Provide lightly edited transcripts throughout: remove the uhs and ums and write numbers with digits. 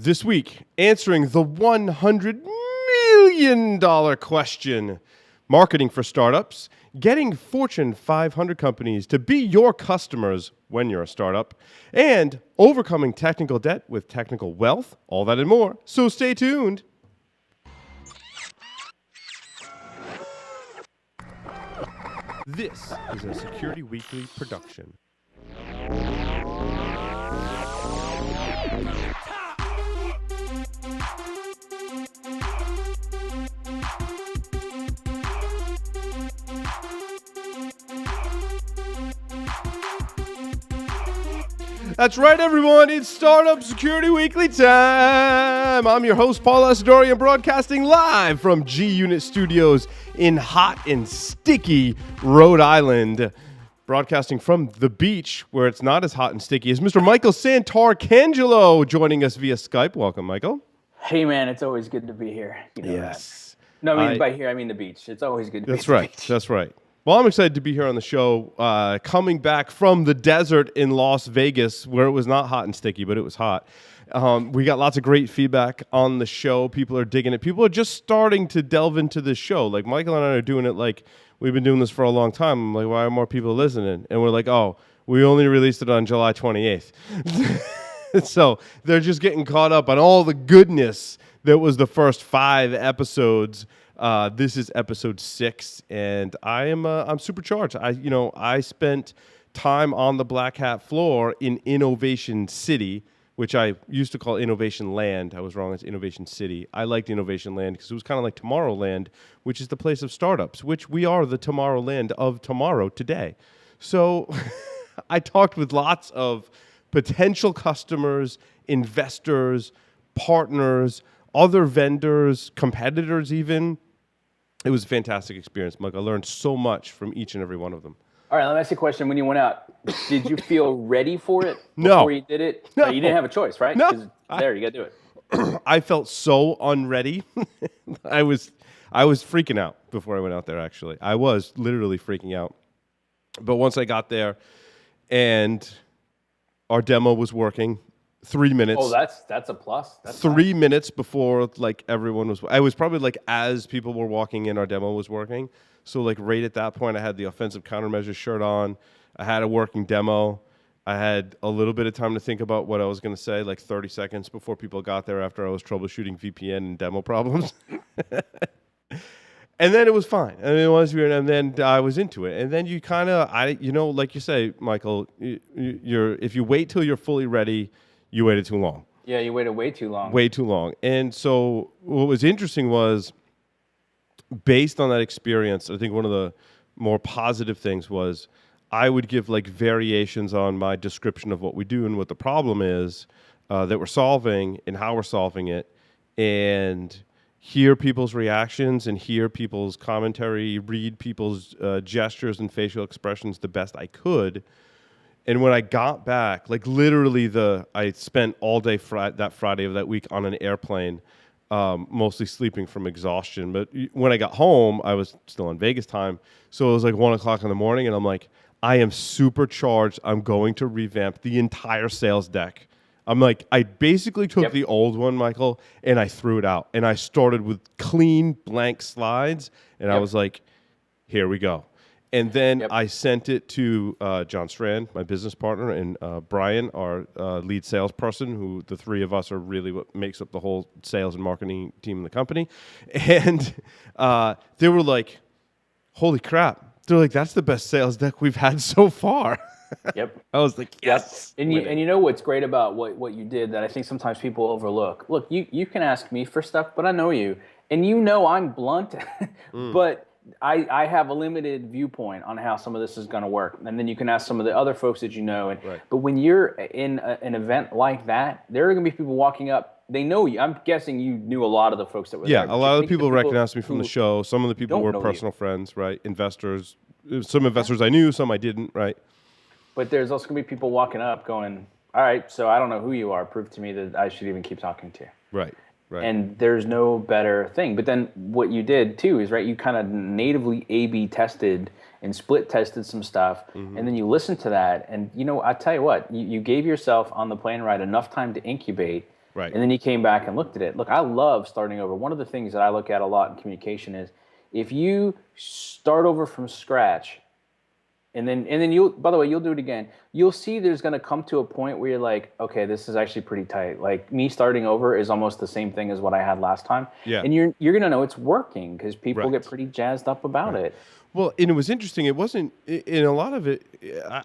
This week, answering the $100 million question: marketing for startups, getting Fortune 500 companies to be your customers when you're a startup, and overcoming technical debt with technical wealth. All that and more. So stay tuned. This is a Security Weekly production. That's right, everyone. It's Startup Security Weekly time. I'm your host, Paul Asadorian, broadcasting live from G Unit Studios in hot and sticky Rhode Island. Broadcasting from the beach, where it's not as hot and sticky, is Mr. Michael Santarcangelo joining us via Skype. Welcome, Michael. Hey, man, it's always good to be here. You know Yes. that. No, I mean, by here, I mean the beach. It's always good to be That's right. That's right. Well, I'm excited to be here on the show, coming back from the desert in Las Vegas, where it was not hot and sticky, but it was hot. We got lots of great feedback on the show. People are digging it. People are just starting to delve into this show. Like, Michael and I are doing it like we've been doing this for a long time. I'm like, why are more people listening? And we're like, oh, we only released it on July 28th. So they're just getting caught up on all the goodness that was the first 5 episodes. This is episode 6, and I'm supercharged. I spent time on the Black Hat floor in Innovation City, which I used to call Innovation Land. I was wrong. It's Innovation City. I liked Innovation Land because it was kind of like Tomorrowland, which is the place of startups, which we are the Tomorrowland of tomorrow today. So I talked with lots of potential customers, investors, partners, other vendors, competitors even. It was a fantastic experience, Mike. I learned so much from each and every one of them. All right, let me ask you a question. When you went out, did you feel ready for it No. before you did it? No. You didn't have a choice, right? No. 'Cause there, you got to do it. I felt so unready. I was freaking out before I went out there, actually. I was literally freaking out. But once I got there and our demo was working, 3 minutes. Oh, that's a plus. That's 3 minutes before like everyone was. I was probably like as people were walking in, our demo was working. So like right at that point, I had the offensive countermeasures shirt on. I had a working demo. I had a little bit of time to think about what I was going to say, like 30 seconds before people got there after I was troubleshooting VPN and demo problems. And then it was fine. I mean, it was weird, and then I was into it. And then you kind of, like you say, Michael, if you wait till you're fully ready, you waited too long. Yeah, you waited way too long. Way too long. And so what was interesting was, based on that experience, I think one of the more positive things was I would give like variations on my description of what we do and what the problem is that we're solving and how we're solving it, and hear people's reactions and hear people's commentary, read people's gestures and facial expressions the best I could. And when I got back, like literally I spent all day that Friday of that week on an airplane, mostly sleeping from exhaustion. But when I got home, I was still on Vegas time. So it was like 1 o'clock in the morning, and I'm like, I am supercharged. I'm going to revamp the entire sales deck. I'm like, I basically took the old one, Michael, and I threw it out. And I started with clean, blank slides. And I was like, here we go. And then I sent it to John Strand, my business partner, and Brian, our lead salesperson, who the three of us are really what makes up the whole sales and marketing team in the company. And they were like, holy crap. They're like, that's the best sales deck we've had so far. Yep. I was like, yes. And you know what's great about what you did that I think sometimes people overlook? Look, you can ask me for stuff, but I know you. And you know I'm blunt, but I have a limited viewpoint on how some of this is going to work. And then you can ask some of the other folks that you know. But when you're in an event like that, there are going to be people walking up. They know you. I'm guessing you knew a lot of the folks that were there. Yeah, a lot of the people recognized me from the show. Some of the people were personal friends, right? Investors. Some investors I knew, some I didn't, right? But there's also going to be people walking up going, all right, so I don't know who you are. Prove to me that I should even keep talking to you. Right. And there's no better thing. But then what you did, too, is, right, you kind of natively A/B tested and split tested some stuff. And then you listened to that. And, I tell you what, you gave yourself on the plane ride enough time to incubate Right. And then he came back and looked at it. Look, I love starting over. One of the things that I look at a lot in communication is if you start over from scratch, and then you'll, by the way, you'll do it again. You'll see there's going to come to a point where you're like, okay, this is actually pretty tight. Like me starting over is almost the same thing as what I had last time. Yeah. And you're going to know it's working because people get Right. pretty jazzed up about it. Well, and it was interesting. It wasn't in a lot of it.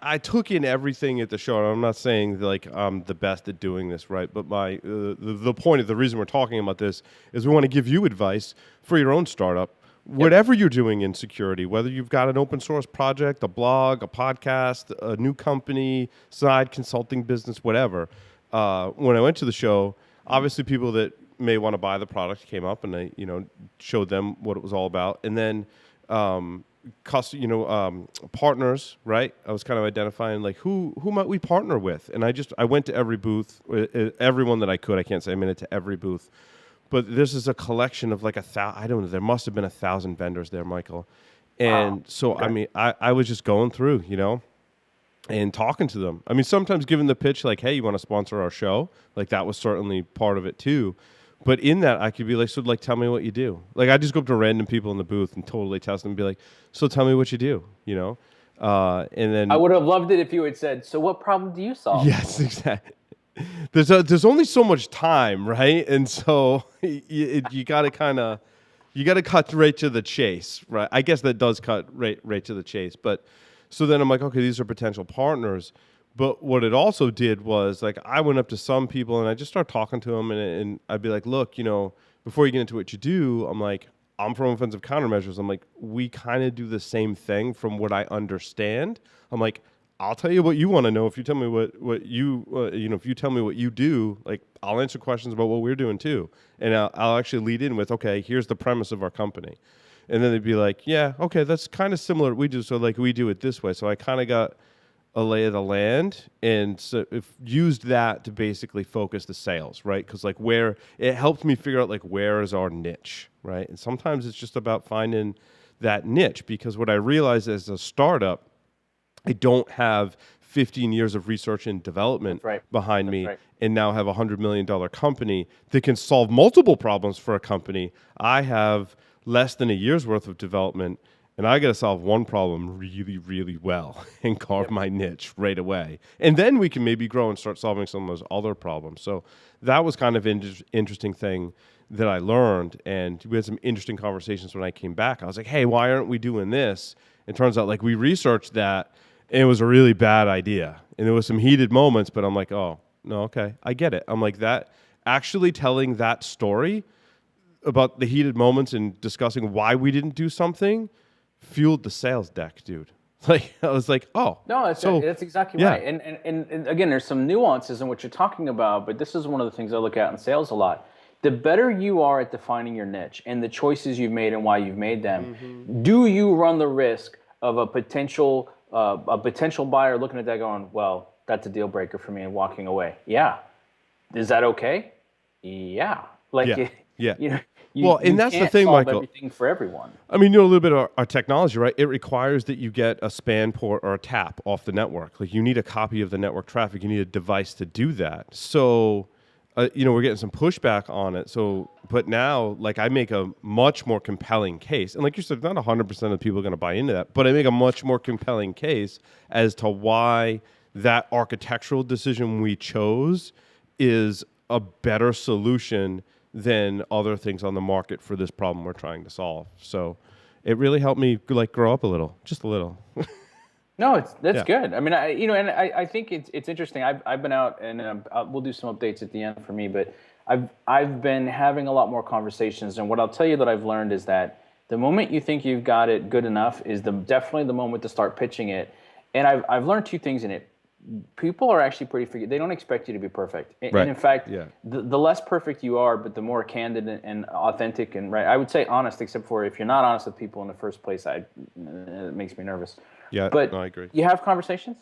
I took in everything at the show. And I'm not saying like I'm the best at doing this, right? But my the point of the reason we're talking about this is we want to give you advice for your own startup, whatever you're doing in security. Whether you've got an open source project, a blog, a podcast, a new company, side consulting business, whatever. When I went to the show, obviously people that may want to buy the product came up, and I showed them what it was all about, and then. Partners, right? I was kind of identifying like who might we partner with, and I went to every booth, everyone that I could. I can't say I made it to every booth, but this is a collection of like I don't know. There must have been 1,000 vendors there, Michael, and so okay. I mean, I was just going through, and talking to them. I mean, sometimes giving the pitch like, hey, you want to sponsor our show? Like that was certainly part of it too. But in that, I could be like, so like, tell me what you do. Like, I just go up to random people in the booth and totally test them and be like, so tell me what you do, And then I would have loved it if you had said, so what problem do you solve? Yes, exactly. There's only so much time, right? And so you got to cut right to the chase, right? I guess that does cut right to the chase. But so then I'm like, okay, these are potential partners. But what it also did was, like, I went up to some people and I just started talking to them, and I'd be like, look, before you get into what you do, I'm like, I'm from Offensive Countermeasures. I'm like, we kind of do the same thing from what I understand. I'm like, I'll tell you what you want to know. If you tell me what you, if you tell me what you do, like, I'll answer questions about what we're doing too. And I'll actually lead in with, okay, here's the premise of our company. And then they'd be like, yeah, okay, that's kind of similar to what we do. So, like, we do it this way. So I kind of got a lay of the land, and so used that to basically focus the sales, right? Because like where it helped me figure out like where is our niche, right? And sometimes it's just about finding that niche, because what I realized as a startup, I don't have 15 years of research and development behind me, and now have $100 million company that can solve multiple problems for a company. I have less than a year's worth of development, and I got to solve one problem really, really well and carve my niche right away. And then we can maybe grow and start solving some of those other problems. So that was kind of an interesting thing that I learned. And we had some interesting conversations when I came back. I was like, hey, why aren't we doing this? It turns out like we researched that, and it was a really bad idea. And there was some heated moments, but I'm like, oh, no, okay, I get it. I'm like, that actually telling that story about the heated moments and discussing why we didn't do something fueled the sales deck, dude. Like, I was like, oh. No, that's exactly right. And again, there's some nuances in what you're talking about, but this is one of the things I look at in sales a lot. The better you are at defining your niche and the choices you've made and why you've made them, do you run the risk of a potential buyer looking at that going, well, that's a deal breaker for me, and walking away? Yeah. Is that okay? Yeah. Like, and that's the thing, Michael. Everything for everyone. I mean, a little bit of our technology, right? It requires that you get a span port or a tap off the network. Like, you need a copy of the network traffic. You need a device to do that. So, we're getting some pushback on it. So, but now, like, I make a much more compelling case. And like you said, not 100% of the people are going to buy into that, but I make a much more compelling case as to why that architectural decision we chose is a better solution than other things on the market for this problem we're trying to solve. So it really helped me like grow up a little, just a little. No, that's good. I mean, I think it's interesting. I've been out, and we'll do some updates at the end for me, but I've been having a lot more conversations, and what I'll tell you that I've learned is that the moment you think you've got it good enough is definitely the moment to start pitching it. And I've learned two things in it. People are actually pretty they don't expect you to be perfect. And in fact, the less perfect you are, but the more candid and authentic and I would say honest, except for if you're not honest with people in the first place, it makes me nervous. Yeah, but no, I agree. You have conversations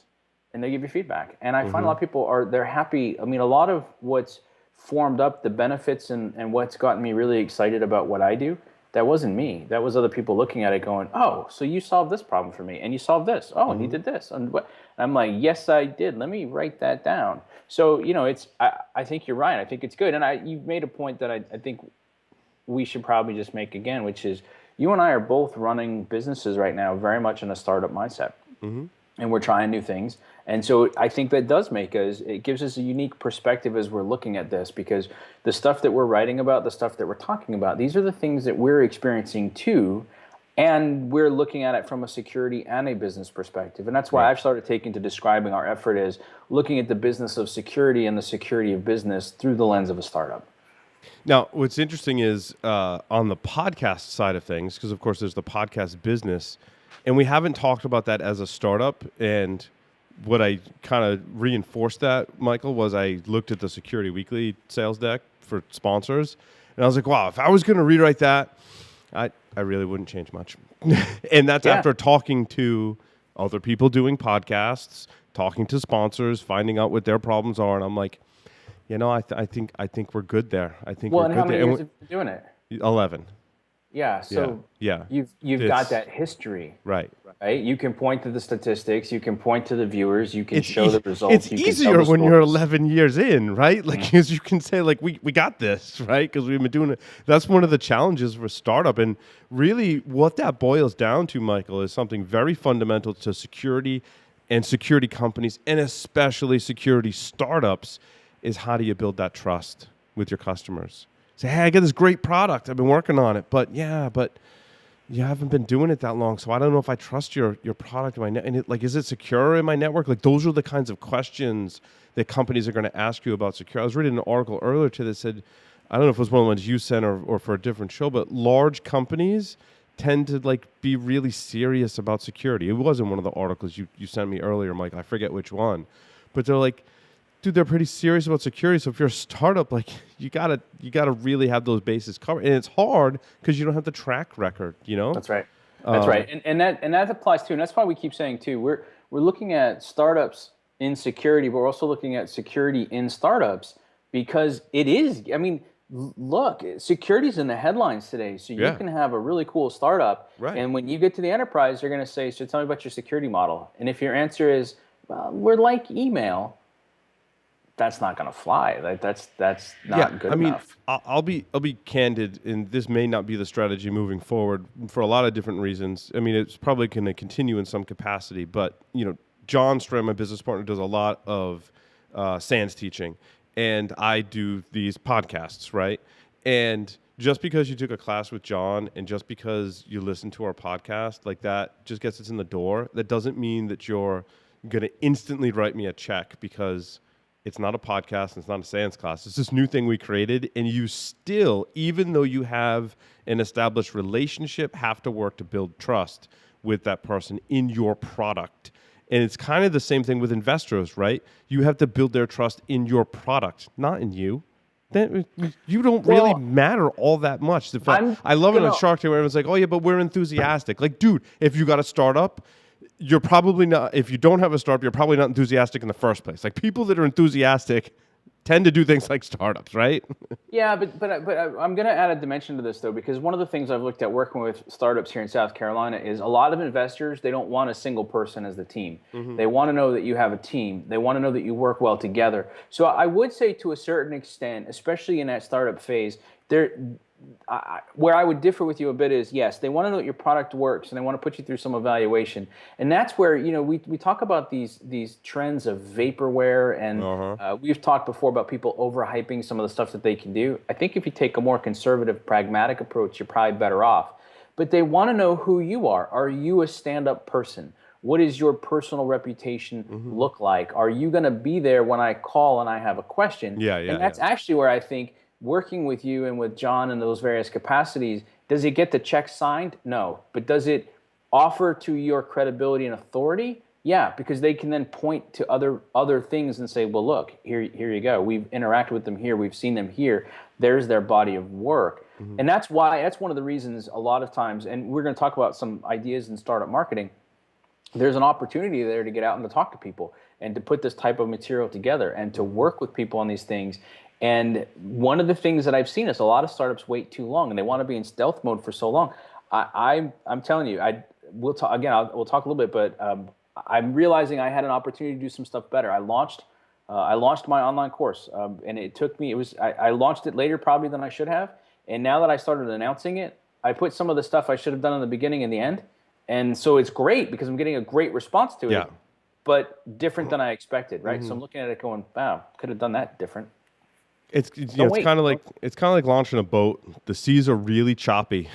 and they give you feedback. And I find a lot of people they're happy. I mean, a lot of what's formed up, the benefits and what's gotten me really excited about what I do that wasn't me. That was other people looking at it going, oh, so you solved this problem for me and you solved this. Oh, and you did this. And what? And I'm like, yes, I did. Let me write that down. So, I think you're right. I think it's good. And you've made a point that I think we should probably just make again, which is you and I are both running businesses right now very much in a startup mindset. And we're trying new things. And so I think that does it gives us a unique perspective as we're looking at this, because the stuff that we're writing about, the stuff that we're talking about, these are the things that we're experiencing too. And we're looking at it from a security and a business perspective. And that's why I've started taking to describing our effort as looking at the business of security and the security of business through the lens of a startup. Now, what's interesting is on the podcast side of things, because of course there's the podcast business, and we haven't talked about that as a startup. And what I kind of reinforced that, Michael, was I looked at the Security Weekly sales deck for sponsors, and I was like, wow, if I was going to rewrite that, I really wouldn't change much. And that's after talking to other people doing podcasts, talking to sponsors, finding out what their problems are, and I'm like, I think we're good there. I think we're good there. Well, and how many years have you been doing it? 11. Yeah. So you've got that history. Right. You can point to the statistics. You can point to the viewers. You can show the results. It's easier when you're 11 years in, right? Like, because you can say, like, we got this, right? Because we've been doing it. That's one of the challenges for startup. And really what that boils down to, Michael, is something very fundamental to security and security companies, and especially security startups, is how do you build that trust with your customers? Say, hey, I got this great product. I've been working on it. But you haven't been doing it that long, so I don't know if I trust your product. Is it secure in my network? Like, those are the kinds of questions that companies are going to ask you about secure. I was reading an article earlier today that said, I don't know if it was one of the ones you sent or for a different show, but large companies tend to be really serious about security. It wasn't one of the articles you sent me earlier, Mike. I forget which one, but they're like, dude, they're pretty serious about security. So if you're a startup, you gotta really have those bases covered, and it's hard because you don't have the track record. That's right. That's right, and that applies too. And that's why we keep saying too, we're looking at startups in security, but we're also looking at security in startups, because it is. I mean, look, security's in the headlines today. So you can have a really cool startup, right, and when you get to the enterprise, they're going to say, "So tell me about your security model." And if your answer is, "Well, we're like email," that's not going to fly. That's not good enough. I'll be candid, and this may not be the strategy moving forward for a lot of different reasons. I mean, it's probably going to continue in some capacity, but John Strand, my business partner, does a lot of SANS teaching, and I do these podcasts, right? And just because you took a class with John, and just because you listen to our podcast, that just gets us in the door. That doesn't mean that you're going to instantly write me a check, because it's not a podcast, and it's not a SANS class. It's this new thing we created, and you still, even though you have an established relationship, have to work to build trust with that person in your product. And it's kind of the same thing with investors, right? You have to build their trust in your product, not in you. Then you don't really matter all that much. I love it on Shark Tank where everyone's like, oh yeah, but we're enthusiastic. Like, dude, if you got a startup, you're probably not, if you don't have a startup, you're probably not enthusiastic in the first place. Like, people that are enthusiastic tend to do things like startups, right? Yeah, but I'm going to add a dimension to this, though, because one of the things I've looked at working with startups here in South Carolina is a lot of investors, they don't want a single person as the team. Mm-hmm. They want to know that you have a team. They want to know that you work well together. So I would say, to a certain extent, especially in that startup phase, where I would differ with you a bit is, yes, they want to know that your product works, and they want to put you through some evaluation. And that's where, we talk about these trends of vaporware, and we've talked before about people overhyping some of the stuff that they can do. I think if you take a more conservative, pragmatic approach, you're probably better off. But they want to know who you are. Are you a stand-up person? What does your personal reputation look like? Are you going to be there when I call and I have a question? And that's actually where I think, working with you and with John in those various capacities, does it get the check signed? No. But does it offer to your credibility and authority? Yeah, because they can then point to other things and say, well, look, here you go. We've interacted with them here. We've seen them here. There's their body of work. Mm-hmm. And that's one of the reasons a lot of times, and we're going to talk about some ideas in startup marketing, there's an opportunity there to get out and to talk to people and to put this type of material together and to work with people on these things. And one of the things that I've seen is a lot of startups wait too long, and they want to be in stealth mode for so long. I'm telling you, we'll talk again. We'll talk a little bit, but I'm realizing I had an opportunity to do some stuff better. I launched my online course, and it took me. I launched it later probably than I should have, and now that I started announcing it, I put some of the stuff I should have done in the beginning and the end, and so it's great because I'm getting a great response to it, but different than I expected, right? So I'm looking at it going, wow, could have done that different. It's kind of like launching a boat. The seas are really choppy.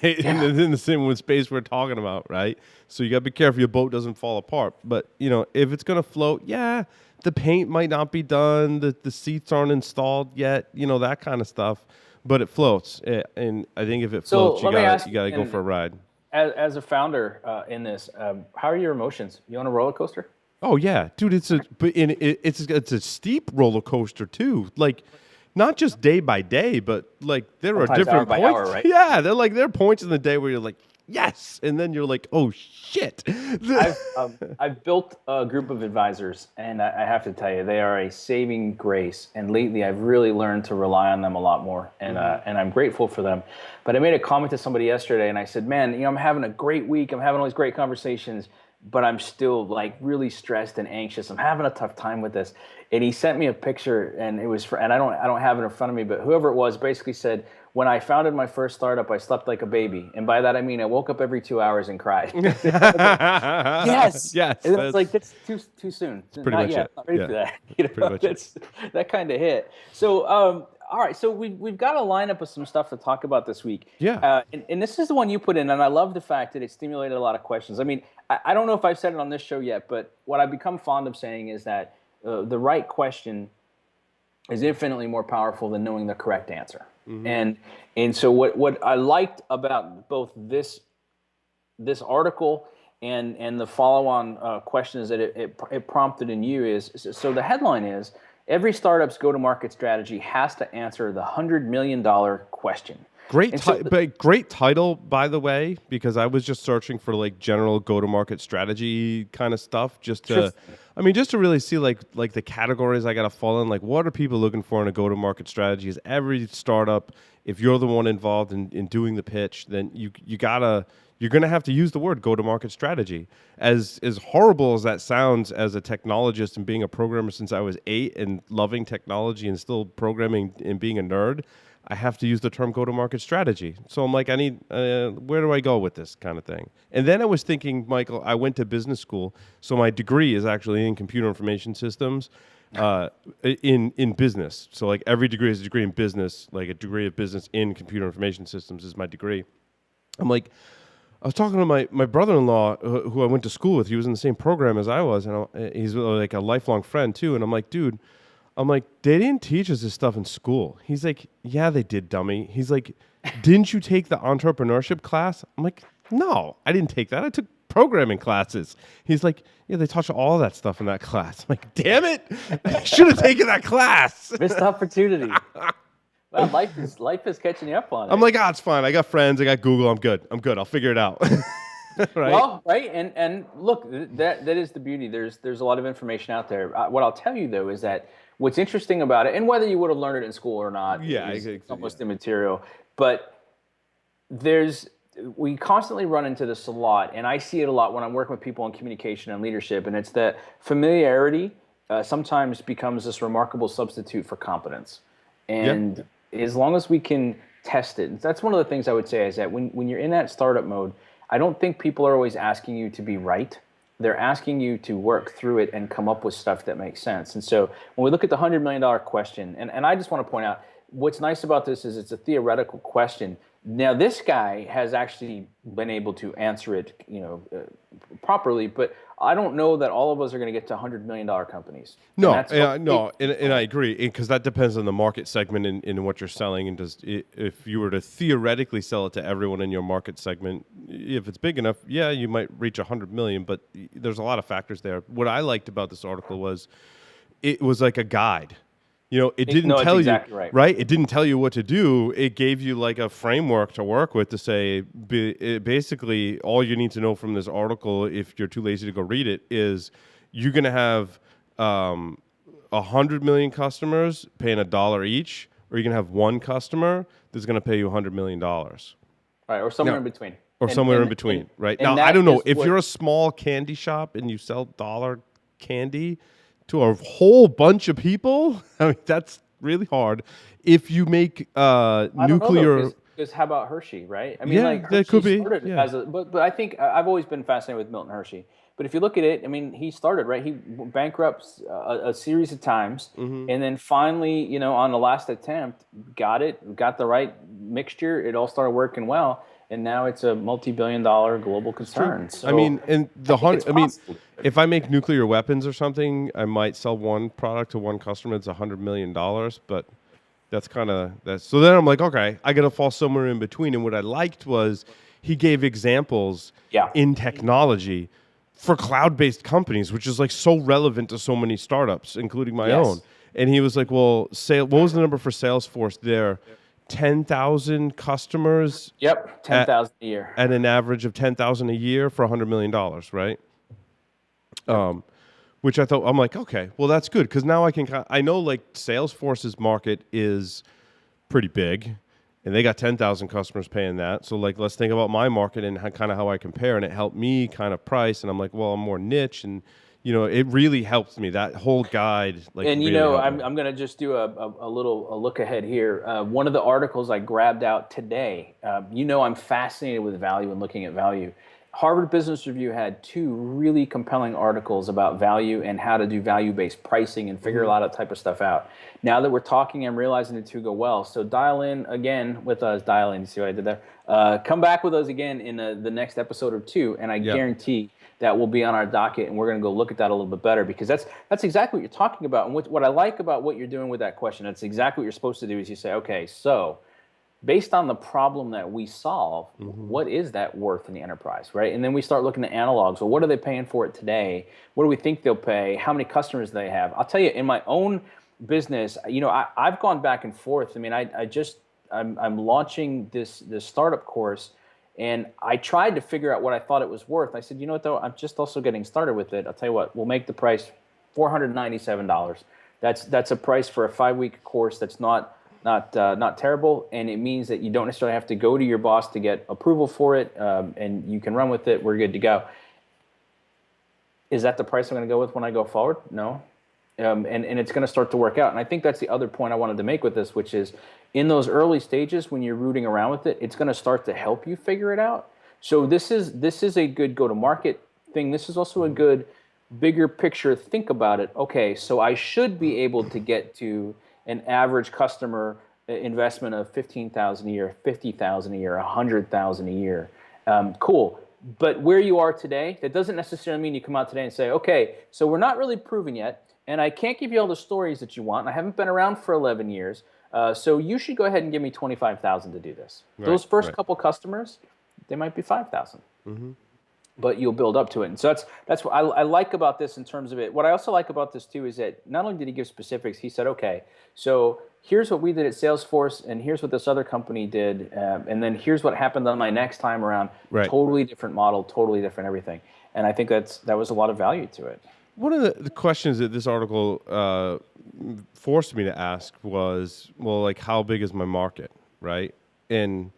Right? Yeah. In the same space we're talking about, right? So you got to be careful your boat doesn't fall apart. But, if it's going to float, the paint might not be done. The seats aren't installed yet, that kind of stuff. But it floats. And I think if it floats, you got to go for a ride. As a founder in this, how are your emotions? You on a roller coaster? Oh, yeah. Dude, it's a steep roller coaster, too. Like, not just day by day, but like there sometimes are different hour points. By hour, right? Yeah, there are points in the day where you're like, yes, and then you're like, oh shit. I've built a group of advisors, and I have to tell you, they are a saving grace. And lately, I've really learned to rely on them a lot more, and I'm grateful for them. But I made a comment to somebody yesterday, and I said, man, I'm having a great week. I'm having all these great conversations, but I'm still like really stressed and anxious. I'm having a tough time with this. And he sent me a picture, and it was and I don't have it in front of me, but whoever it was basically said, when I founded my first startup, I slept like a baby. And by that I mean I woke up every 2 hours and cried. Yes. Yes. And it's like that's too soon. Pretty much it. Not ready for that. That kind of hit. So all right, so we've got a lineup of some stuff to talk about this week. Yeah. And this is the one you put in, and I love the fact that it stimulated a lot of questions. I mean, I don't know if I've said it on this show yet, but what I've become fond of saying is that the right question is infinitely more powerful than knowing the correct answer. Mm-hmm. And so what I liked about both this article and the follow-on questions that it prompted in you is, so the headline is, every startup's go-to-market strategy has to answer the $100 million question. Great title, by the way, because I was just searching for like general go-to-market strategy kind of stuff, just to really see like the categories I got to fall in. Like, what are people looking for in a go-to-market strategy? Is every startup, if you're the one involved in doing the pitch, then you're gonna have to use the word go-to-market strategy. As horrible as that sounds, as a technologist and being a programmer since I was 8 and loving technology and still programming and being a nerd, I have to use the term go-to-market strategy. So I'm like, I need, where do I go with this kind of thing? And then I was thinking, Michael, I went to business school, so my degree is actually in computer information systems, in business. So like every degree is a degree in business, like a degree of business in computer information systems is my degree. I'm like, I was talking to my brother-in-law who I went to school with. He was in the same program as I was, and he's like a lifelong friend too. And I'm like, dude, they didn't teach us this stuff in school. He's like, yeah, they did, dummy. He's like, didn't you take the entrepreneurship class? I'm like, no, I didn't take that. I took programming classes. He's like, yeah, they taught you all that stuff in that class. I'm like, damn it, I should have taken that class. Missed opportunity. Well, life is catching you up on it. I'm like, it's fine. I got friends. I got Google. I'm good. I'll figure it out. Right? Well, right, and look, that is the beauty. There's a lot of information out there. What I'll tell you though is that what's interesting about it, and whether you would have learned it in school or not, is almost immaterial. But we constantly run into this a lot, and I see it a lot when I'm working with people in communication and leadership, and it's that familiarity sometimes becomes this remarkable substitute for competence. And as long as we can test it, that's one of the things I would say is that when you're in that startup mode, I don't think people are always asking you to be right. They're asking you to work through it and come up with stuff that makes sense. And so when we look at the $100 million question, and I just want to point out, what's nice about this is it's a theoretical question. Now, this guy has actually been able to answer it, properly, but I don't know that all of us are going to get to $100 million companies. No, and I agree, because that depends on the market segment and what you're selling. And if you were to theoretically sell it to everyone in your market segment, if it's big enough, you might reach 100 million. But there's a lot of factors there. What I liked about this article was it was like a guide. It didn't tell you, right? It didn't tell you what to do. It gave you like a framework to work with to say, basically, all you need to know from this article, if you're too lazy to go read it, is you're going to have 100 million customers paying $1 each, or you can have one customer that's going to pay you $100 million. Right, or somewhere Now, in between. or somewhere in between, right? Now, I that don't know is if what, you're a small candy shop and you sell dollar candy to a whole bunch of people. I mean, that's really hard. If you make I don't know though, nuclear, because how about Hershey, right? I mean, like yeah, that Hershey could be, started yeah. as a, but I think I've always been fascinated with Milton Hershey. But if you look at it, I mean, he started right. He bankrupts a series of times, Mm-hmm. and then finally, on the last attempt, got the right mixture. It all started working well, and now it's a multi-billion-dollar global True. concern. I So mean, and I the think it's hundred. I mean, possible. if I make nuclear weapons or something, I might sell one product to one customer. It's $100 million, but that's kind of that's. So then I'm like, okay, I got to fall somewhere in between. And what I liked was he gave examples Yeah. in technology for cloud-based companies, which is like so relevant to so many startups, including my Yes. own. And he was like, well, what was the number for Salesforce there? 10,000 customers Yep. 10,000 a year. at an average of 10,000 a year for $100 million, right? Yep. Which I thought, I'm like, okay, well that's good because now I know like Salesforce's market is pretty big, and they got 10,000 customers paying that. So like, let's think about my market and kind of how I compare, and it helped me kind of price. And I'm like, well, I'm more niche, and it really helped me. That whole guide, like, And really helped me. I'm going to just do a little look ahead here. One of the articles I grabbed out today. I'm fascinated with value and looking at value. Harvard Business Review had two really compelling articles about value and how to do value-based pricing and figure a lot of type of stuff out. Now that we're talking, I'm realizing the two go well. So dial in again with us. Dial in. You see what I did there? Come back with us again in the next episode or two, and I Yeah. guarantee that will be on our docket, and we're going to go look at that a little bit better because that's exactly what you're talking about. And what I like about what you're doing with that question, that's exactly what you're supposed to do. Is you say, okay, so based on the problem that we solve, what is that worth in the enterprise, right? And then we start looking at analogs. Well, what are they paying for it today? What do we think they'll pay? How many customers do they have? I'll tell you, in my own business, I've gone back and forth. I mean, I'm launching this startup course, and I tried to figure out what I thought it was worth. I said, you know what though, I'm just also getting started with it. I'll tell you what, we'll make the price $497. That's a price for a 5-week course that's not terrible, and it means that you don't necessarily have to go to your boss to get approval for it, and you can run with it. We're good to go. Is that the price I'm going to go with when I go forward? No. And it's going to start to work out. And I think that's the other point I wanted to make with this, which is in those early stages when you're rooting around with it, it's going to start to help you figure it out. So this is a good go-to-market thing. This is also a good bigger picture. Think about it. Okay, so I should be able to get to an average customer investment of $15,000 a year, $50,000 a year, $100,000 a year. Cool. But where you are today, that doesn't necessarily mean you come out today and say, okay, so we're not really proven yet, and I can't give you all the stories that you want. And I haven't been around for 11 years, so you should go ahead and give me $25,000 to do this. Those first couple customers, they might be $5,000. But you'll build up to it. And so that's what I like about this in terms of it. What I also like about this too is that not only did he give specifics, he said, okay, so here's what we did at Salesforce, and here's what this other company did, and then here's what happened on my next time around. Right. Totally different model, totally different everything. And I think that was a lot of value to it. One of the questions that this article forced me to ask was, well, like, how big is my market, right? And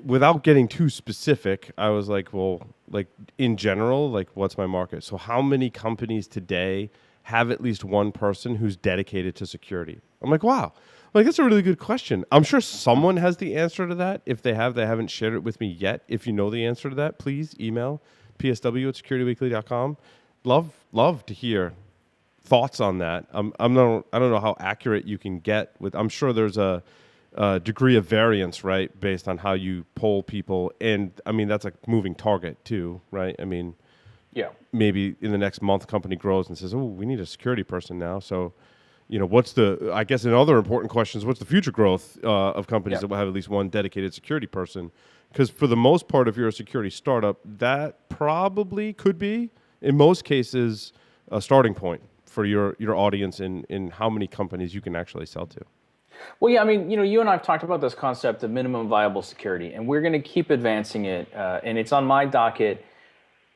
without getting too specific, I was like, well, like in general, like what's my market? So how many companies today have at least one person who's dedicated to security? I'm like, wow. Like, that's a really good question. I'm sure someone has the answer to that. If they have, they haven't shared it with me yet. If you know the answer to that, please email psw@securityweekly.com. Love to hear thoughts on that. I don't know how accurate you can get with. I'm sure there's a degree of variance, right, based on how you poll people, and I mean that's a moving target too, right? I mean, yeah, maybe in the next month, company grows and says, "Oh, we need a security person now." So, what's the? I guess another important question is what's the future growth of companies that will have at least one dedicated security person? Because for the most part, if you're a security startup, that probably could be, in most cases, a starting point for your audience in how many companies you can actually sell to. Well, yeah, I mean, you and I have talked about this concept of minimum viable security, and we're going to keep advancing it, and it's on my docket.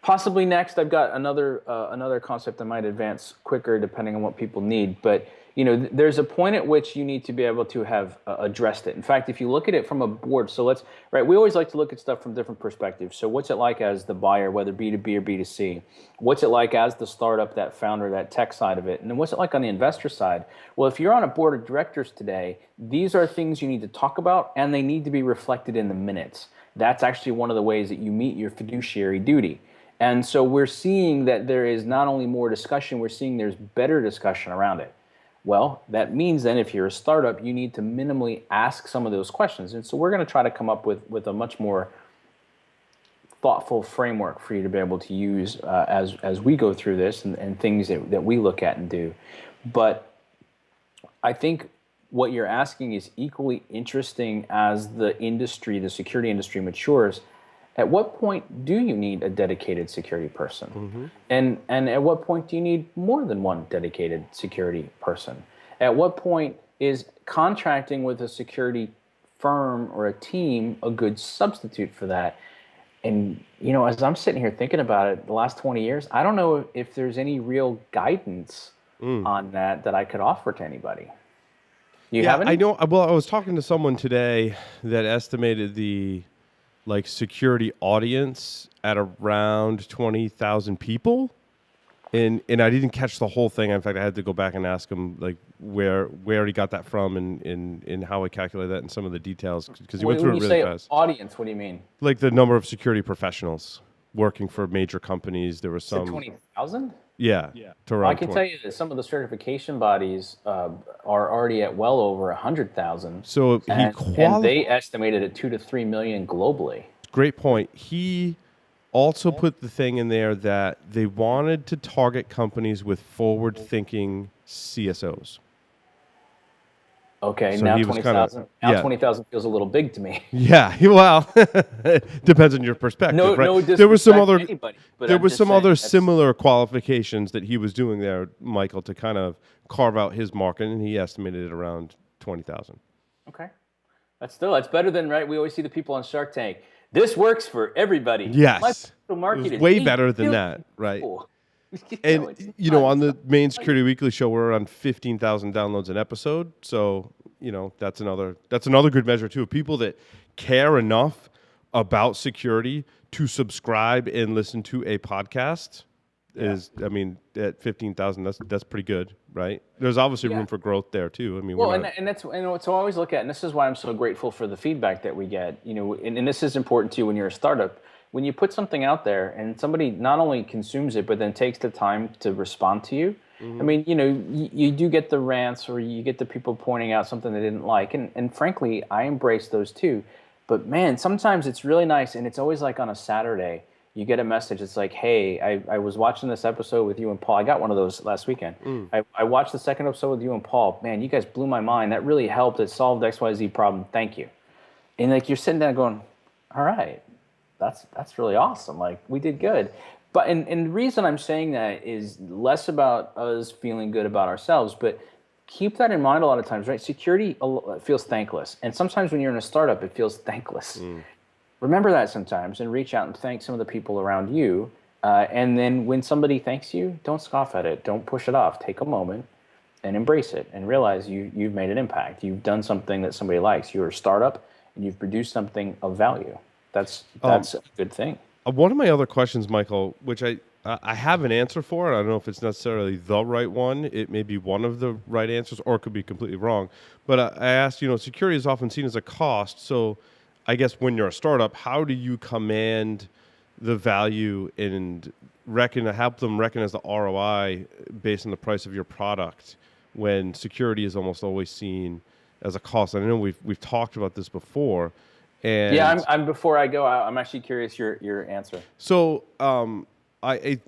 Possibly next, I've got another concept that might advance quicker depending on what people need. But there's a point at which you need to be able to have addressed it. In fact, if you look at it from a board, so we always like to look at stuff from different perspectives. So what's it like as the buyer, whether B2B or B2C? What's it like as the startup, that founder, that tech side of it? And then what's it like on the investor side? Well, if you're on a board of directors today, these are things you need to talk about, and they need to be reflected in the minutes. That's actually one of the ways that you meet your fiduciary duty. And so we're seeing that there is not only more discussion, we're seeing there's better discussion around it. Well, that means then if you're a startup, you need to minimally ask some of those questions. And so we're going to try to come up with a much more thoughtful framework for you to be able to use as we go through this and things that we look at and do. But I think what you're asking is equally interesting as the security industry matures. At what point do you need a dedicated security person? And at what point do you need more than one dedicated security person? At what point is contracting with a security firm or a team a good substitute for that? And, as I'm sitting here thinking about it, the last 20 years, I don't know if there's any real guidance on that I could offer to anybody. You have any? I know. Well, I was talking to someone today that estimated the security audience at around 20,000 people. And I didn't catch the whole thing. In fact, I had to go back and ask him where he got that from and how he calculated that and some of the details because he went through it really fast. When you say audience, what do you mean? Like the number of security professionals working for major companies. There was some 20,000? Yeah. I can tell you that some of the certification bodies are already at well over 100,000. So and they estimated at 2 to 3 million globally. Great point. He also put the thing in there that they wanted to target companies with forward-thinking CSOs. Okay, so now 20,000. Now 20,000 feels a little big to me. Yeah, well, depends on your perspective, right? No there was some other, anybody, there was some other similar qualifications that he was doing there, Michael, to kind of carve out his market, and he estimated it around 20,000. Okay, that's better than We always see the people on Shark Tank. This works for everybody. Yes, my market is way better than that, right? And on the main Security Weekly show, we're around 15,000 downloads an episode. So that's another good measure too. People that care enough about security to subscribe and listen to a podcast at 15,000, that's pretty good, right? There's obviously room for growth there too. I mean, and that's what I always look at, and this is why I'm so grateful for the feedback that we get. And this is important too when you're a startup. When you put something out there and somebody not only consumes it, but then takes the time to respond to you, I mean, you do get the rants or you get the people pointing out something they didn't like. And frankly, I embrace those too. But man, sometimes it's really nice. And it's always like on a Saturday, you get a message. It's like, hey, I was watching this episode with you and Paul. I got one of those last weekend. I watched the second episode with you and Paul. Man, you guys blew my mind. That really helped. It solved XYZ problem. Thank you. And you're sitting there going, all right. That's really awesome. We did good. But and the reason I'm saying that is less about us feeling good about ourselves, but keep that in mind a lot of times, right? Security feels thankless. And sometimes when you're in a startup, it feels thankless. Remember that sometimes and reach out and thank some of the people around you. And then when somebody thanks you, don't scoff at it. Don't push it off. Take a moment and embrace it and realize you've made an impact. You've done something that somebody likes. You're a startup and you've produced something of value. That's a good thing. One of my other questions, Michael, which I have an answer for. I don't know if it's necessarily the right one. It may be one of the right answers, or it could be completely wrong. But I asked, security is often seen as a cost. So I guess when you're a startup, how do you command the value and help them recognize the ROI based on the price of your product when security is almost always seen as a cost? I know we've talked about this before. And I'm before I go out, I'm actually curious your answer. So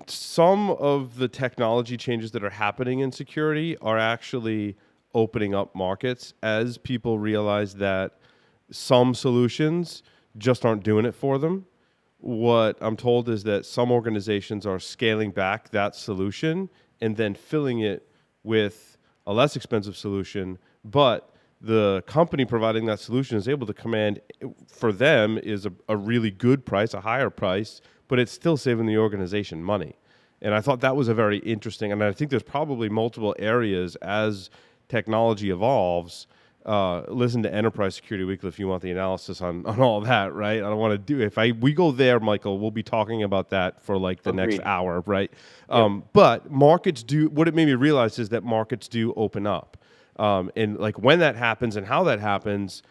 some of the technology changes that are happening in security are actually opening up markets as people realize that some solutions just aren't doing it for them. What I'm told is that some organizations are scaling back that solution and then filling it with a less expensive solution, but the company providing that solution is able to command, for them, is a really good price, a higher price, but it's still saving the organization money. And I thought that was a very interesting, and I think there's probably multiple areas as technology evolves. Listen to Enterprise Security Weekly if you want the analysis on all that, right? I don't want to do, we go there, Michael, we'll be talking about that for like the next hour, right? But markets do, what it made me realize is that markets do open up. And like when that happens and how that happens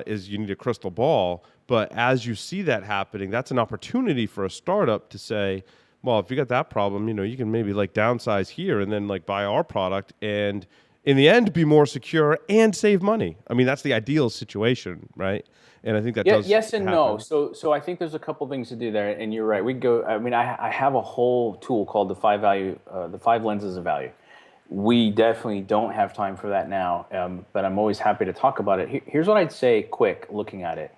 is you need a crystal ball. But as you see that happening, that's an opportunity for a startup to say, well, if you got that problem, you can maybe like downsize here and then like buy our product and in the end be more secure and save money. I mean, that's the ideal situation, right? And I think that does yes and happen. no. So I think there's a couple things to do there, and you're right. We go. I mean, I have a whole tool called the five lenses of value. We definitely don't have time for that now, but I'm always happy to talk about it. Here's what I'd say, quick, looking at it.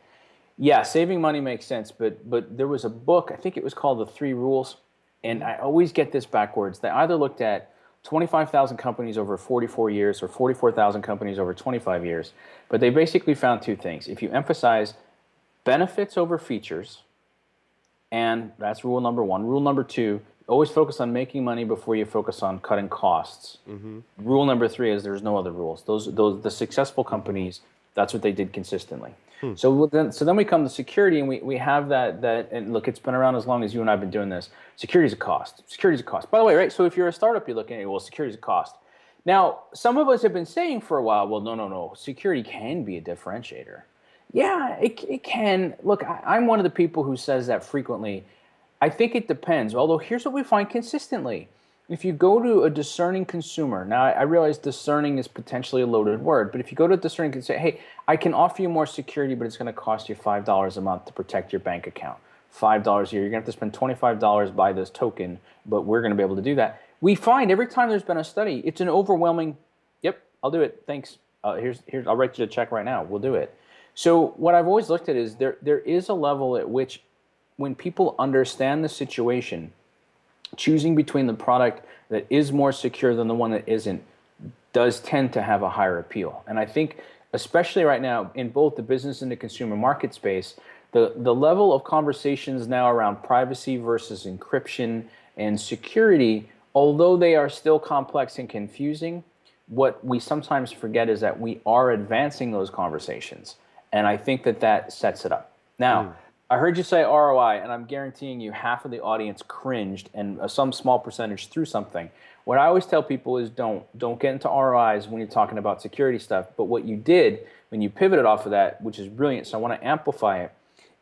Yeah, saving money makes sense, but there was a book, I think it was called The Three Rules, and I always get this backwards. They either looked at 25,000 companies over 44 years or 44,000 companies over 25 years, but they basically found two things. If you emphasize benefits over features, and that's rule number one. Rule number two, always focus on making money before you focus on cutting costs. Rule number three is there's no other rules. The successful companies, that's what they did consistently. So then we come to security, and we have that and look, it's been around as long as you and I have been doing this. Security is a cost. Security is a cost. By the way, right? So if you're a startup, you're looking at, well, security is a cost. Now, some of us have been saying for a while, well, no. Security can be a differentiator. Yeah, it can. Look, I'm one of the people who says that frequently. I think it depends. Although here's what we find consistently. If you go to a discerning consumer, now I realize discerning is potentially a loaded word, but if you go to a discerning and say, hey, I can offer you more security, but it's going to cost you $5 a month to protect your bank account. $5 a year. You're going to have to spend $25 by this token, but we're going to be able to do that. We find every time there's been a study, it's an overwhelming, yep, I'll do it. Thanks. Here's I'll write you a check right now. We'll do it. So what I've always looked at is there is a level at which when people understand the situation, choosing between the product that is more secure than the one that isn't does tend to have a higher appeal. And I think, especially right now, in both the business and the consumer market space, the level of conversations now around privacy versus encryption and security, although they are still complex and confusing, what we sometimes forget is that we are advancing those conversations. And I think that sets it up. Now, I heard you say ROI, and I'm guaranteeing you half of the audience cringed and some small percentage threw something. What I always tell people is don't get into ROIs when you're talking about security stuff. But what you did when you pivoted off of that, which is brilliant, so I want to amplify it,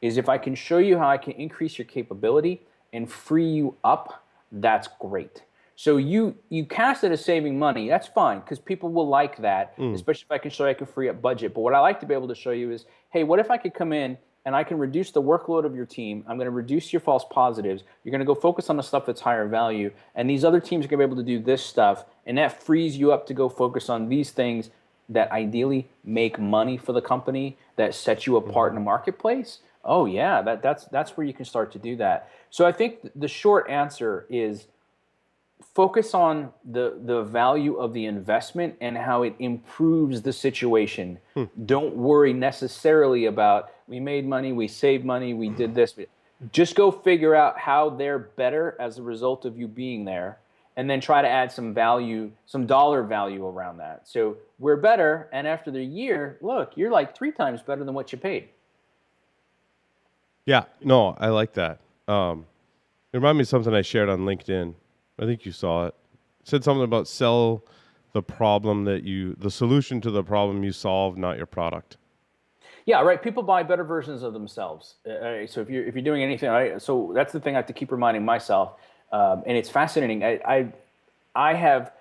is if I can show you how I can increase your capability and free you up, that's great. So you cast it as saving money. That's fine because people will like that, especially if I can show you I can free up budget. But what I like to be able to show you is, hey, what if I could come in and I can reduce the workload of your team. I'm going to reduce your false positives. You're going to go focus on the stuff that's higher value. And these other teams are going to be able to do this stuff. And that frees you up to go focus on these things that ideally make money for the company, that set you apart in the marketplace. Oh, yeah, that's where you can start to do that. So I think the short answer is focus on the value of the investment and how it improves the situation. Don't worry necessarily about we made money, we saved money, we did this. Just go figure out how they're better as a result of you being there, and then try to add some value, some dollar value around that. So we're better, and after the year, look, you're like 3 times better than what you paid. Yeah, no, I like that. It reminded me of something I shared on LinkedIn. I think you saw it. It said something about sell the solution to the problem you solve, not your product. Yeah, right. People buy better versions of themselves. So if you're doing anything, right? So that's the thing I have to keep reminding myself, and it's fascinating. I have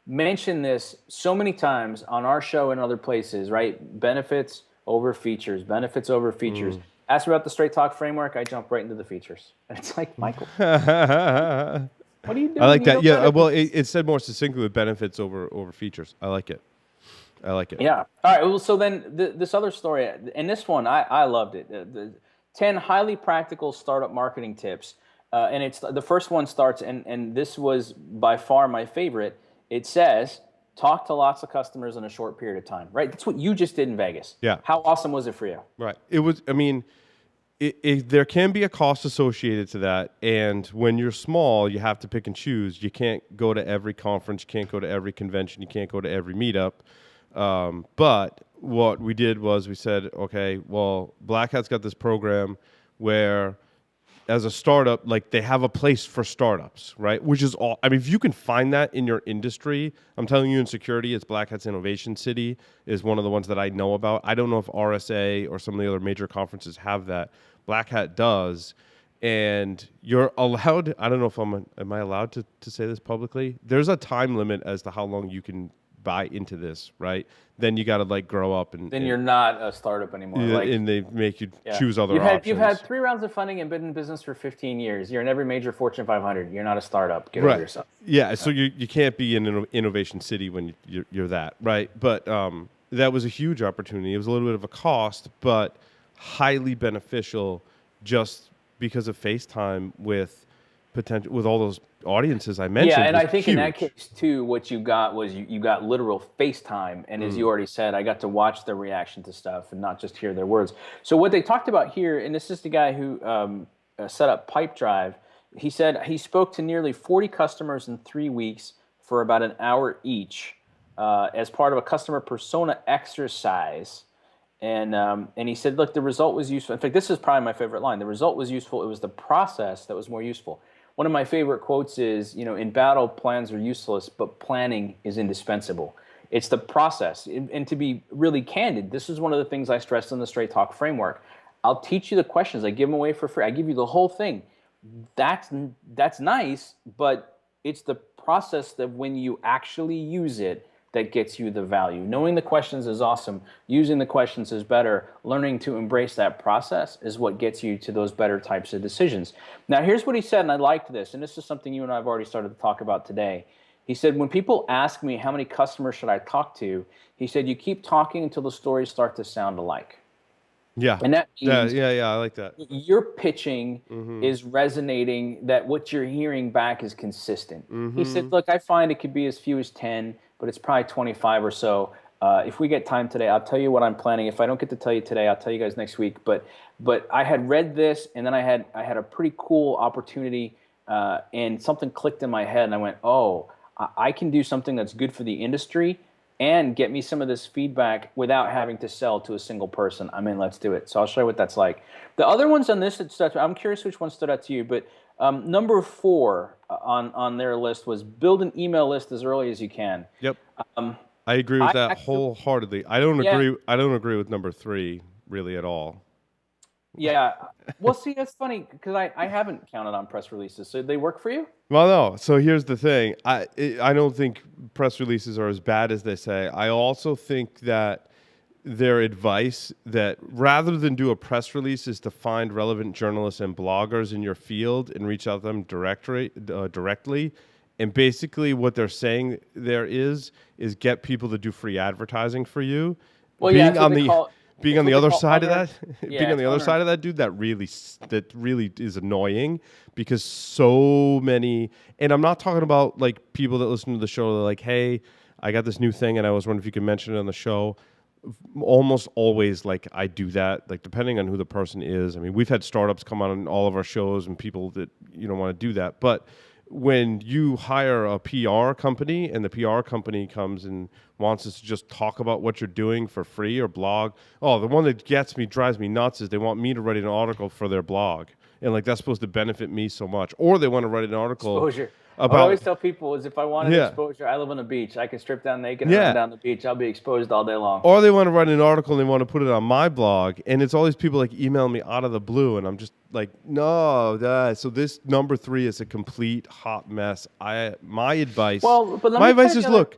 mentioned this so many times on our show and other places, right? Benefits over features. Benefits over features. Ask me about the Straight Talk framework. I jump right into the features, and it's like, Michael. What are you doing? I like that. Yeah. Well, it said more succinctly with benefits over features. I like it. Yeah. All right. Well, so then this other story, and this one, I loved it. The 10 highly practical startup marketing tips. And it's the first one starts, and this was by far my favorite. It says, talk to lots of customers in a short period of time, right? That's what you just did in Vegas. Yeah. How awesome was it for you? Right. It was, I mean, there can be a cost associated to that. And when you're small, you have to pick and choose. You can't go to every conference. You can't go to every convention. You can't go to every meetup. But what we did was we said, okay, well, Black Hat's got this program where as a startup, like they have a place for startups, right? Which is all, I mean, if you can find that in your industry, I'm telling you in security, it's Black Hat's Innovation City is one of the ones that I know about. I don't know if RSA or some of the other major conferences have that. Black Hat does. And you're allowed, I don't know if am I allowed to say this publicly? There's a time limit as to how long you can buy into this, right? Then you got to like grow up and then you're not a startup anymore. Yeah, like, and they make you choose other options. You've had 3 rounds of funding and been in business for 15 years. You're in every major Fortune 500. You're not a startup. Get over yourself. Yeah, so you can't be in an innovation city when you're that, right? But that was a huge opportunity. It was a little bit of a cost, but highly beneficial just because of FaceTime with all those audiences I mentioned. Yeah, and I think huge. In that case too, what you got was you got literal FaceTime, and as you already said, I got to watch their reaction to stuff and not just hear their words. So what they talked about here, and this is the guy who set up Pipedrive. He said he spoke to nearly 40 customers in 3 weeks for about an hour each as part of a customer persona exercise. And he said, look, the result was useful. In fact, this is probably my favorite line. The result was useful. It was the process that was more useful. One of my favorite quotes is, in battle, plans are useless, but planning is indispensable. It's the process. And to be really candid, this is one of the things I stressed in the Straight Talk framework. I'll teach you the questions. I give them away for free. I give you the whole thing. That's nice, but it's the process that when you actually use it that gets you the value. Knowing the questions is awesome. Using the questions is better. Learning to embrace that process is what gets you to those better types of decisions. Now, here's what he said, and I liked this, and this is something you and I have already started to talk about today. He said, when people ask me how many customers should I talk to, he said, you keep talking until the stories start to sound alike. Yeah. And that means I like that. Your pitching is resonating, that what you're hearing back is consistent. He said, look, I find it could be as few as 10, but it's probably 25 or so. If we get time today, I'll tell you what I'm planning. If I don't get to tell you today, I'll tell you guys next week. But I had read this, and then I had a pretty cool opportunity, and something clicked in my head, and I went, oh, I can do something that's good for the industry and get me some of this feedback without having to sell to a single person. I mean, let's do it. So I'll show you what that's like. The other ones on this that stood out, I'm curious which one stood out to you, but number 4 on their list was build an email list as early as you can. Yep. I agree with that wholeheartedly. I don't agree with number 3 really at all. Yeah. Well, see, that's funny because I haven't counted on press releases. So they work for you? Well, no. So here's the thing. I don't think press releases are as bad as they say. I also think that their advice that rather than do a press release is to find relevant journalists and bloggers in your field and reach out to them directly. And basically what they're saying there is get people to do free advertising for you. Well, Being on the other side of that, dude, that really is annoying because so many, and I'm not talking about like people that listen to the show, they're like, hey, I got this new thing and I was wondering if you could mention it on the show. Almost always, like, I do that, like, depending on who the person is. I mean, we've had startups come on all of our shows and people that, want to do that. But when you hire a PR company and the PR company comes and wants us to just talk about what you're doing for free or blog, the one that drives me nuts is they want me to write an article for their blog. And like, that's supposed to benefit me so much. Or they want to write an article. Exposure. I always tell people is if I wanted exposure, I live on the beach. I can strip down naked and run down the beach. I'll be exposed all day long. Or they want to write an article and they want to put it on my blog. And it's all these people like emailing me out of the blue. And I'm just like, no. So this number 3 is a complete hot mess. My advice is, look,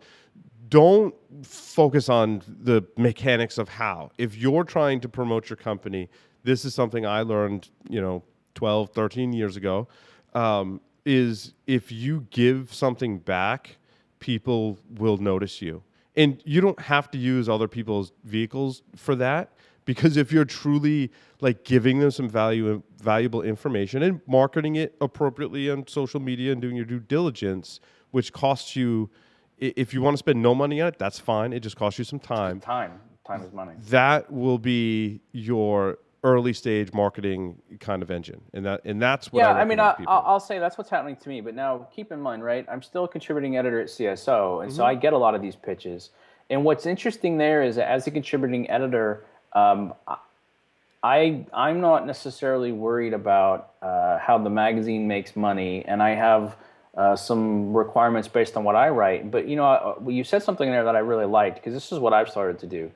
don't focus on the mechanics of how. If you're trying to promote your company, this is something I learned, 12, 13 years ago. Is if you give something back, people will notice you. And you don't have to use other people's vehicles for that, because if you're truly like giving them some valuable information and marketing it appropriately on social media and doing your due diligence, which costs you if you want to spend no money on it, that's fine. It just costs you some time. Time is money. That will be your early stage marketing kind of engine, and that's what I recommend to people. I'll say that's what's happening to me. But now keep in mind, right? I'm still a contributing editor at CSO, and so I get a lot of these pitches. And what's interesting there is that as a contributing editor, I'm not necessarily worried about how the magazine makes money, and I have some requirements based on what I write. But you said something there that I really liked, because this is what I've started to do.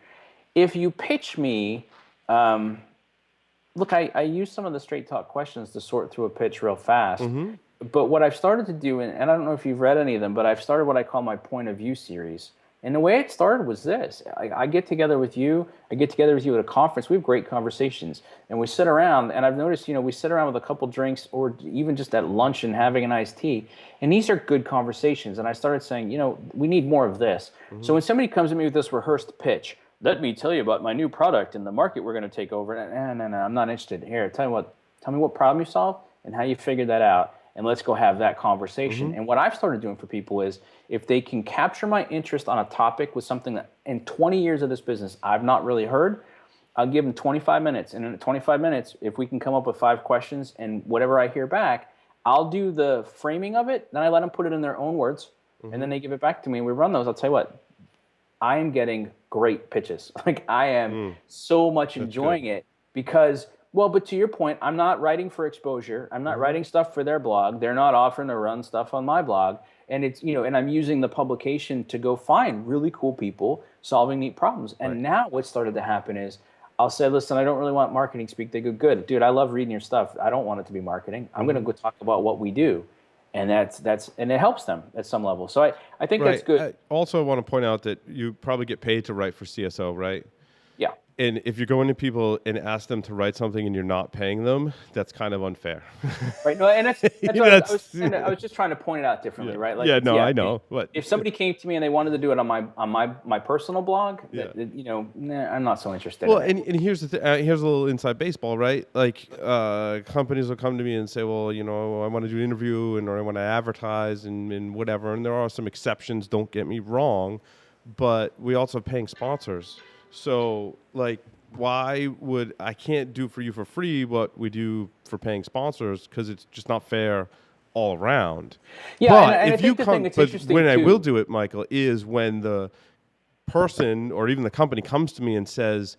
If you pitch me, look, I use some of the straight talk questions to sort through a pitch real fast. But what I've started to do, and I don't know if you've read any of them, but I've started what I call my point of view series. And the way it started was this. I get together with you. I get together with you at a conference. We have great conversations. And we sit around, and I've noticed, we sit around with a couple drinks or even just at lunch and having an iced tea. And these are good conversations. And I started saying, we need more of this. So when somebody comes to me with this rehearsed pitch, let me tell you about my new product and the market we're going to take over. No, I'm not interested. Here, tell me what problem you solve and how you figured that out. And let's go have that conversation. And what I've started doing for people is, if they can capture my interest on a topic with something that in 20 years of this business I've not really heard, I'll give them 25 minutes. And in 25 minutes, if we can come up with 5 questions and whatever I hear back, I'll do the framing of it. Then I let them put it in their own words. And then they give it back to me and we run those. I'll tell you what, I am getting great pitches. Like, I am so much enjoying it because, well, but to your point, I'm not writing for exposure. I'm not writing stuff for their blog. They're not offering to run stuff on my blog. And it's, and I'm using the publication to go find really cool people solving neat problems. And now what started to happen is I'll say, listen, I don't really want marketing speak. They go, good, dude, I love reading your stuff. I don't want it to be marketing. I'm going to go talk about what we do. And and it helps them at some level. So I think that's good. Also, I want to point out that you probably get paid to write for CSO, right? Yeah. And if you're going to people and ask them to write something and you're not paying them, that's kind of unfair. Right. No, and that's I was just trying to point it out differently, right? Like, I know. If somebody came to me and they wanted to do it on my personal blog, I'm not so interested. Well, and here's the here's a little inside baseball, right? Like, companies will come to me and say, well, I want to do an interview or I want to advertise and whatever. And there are some exceptions. Don't get me wrong, but we also have paying sponsors. So, like, why would I can't do for you for free what we do for paying sponsors, because it's just not fair all around. Yeah, but and if I think you come, but when I will do it, Michael, is when the person or even the company comes to me and says,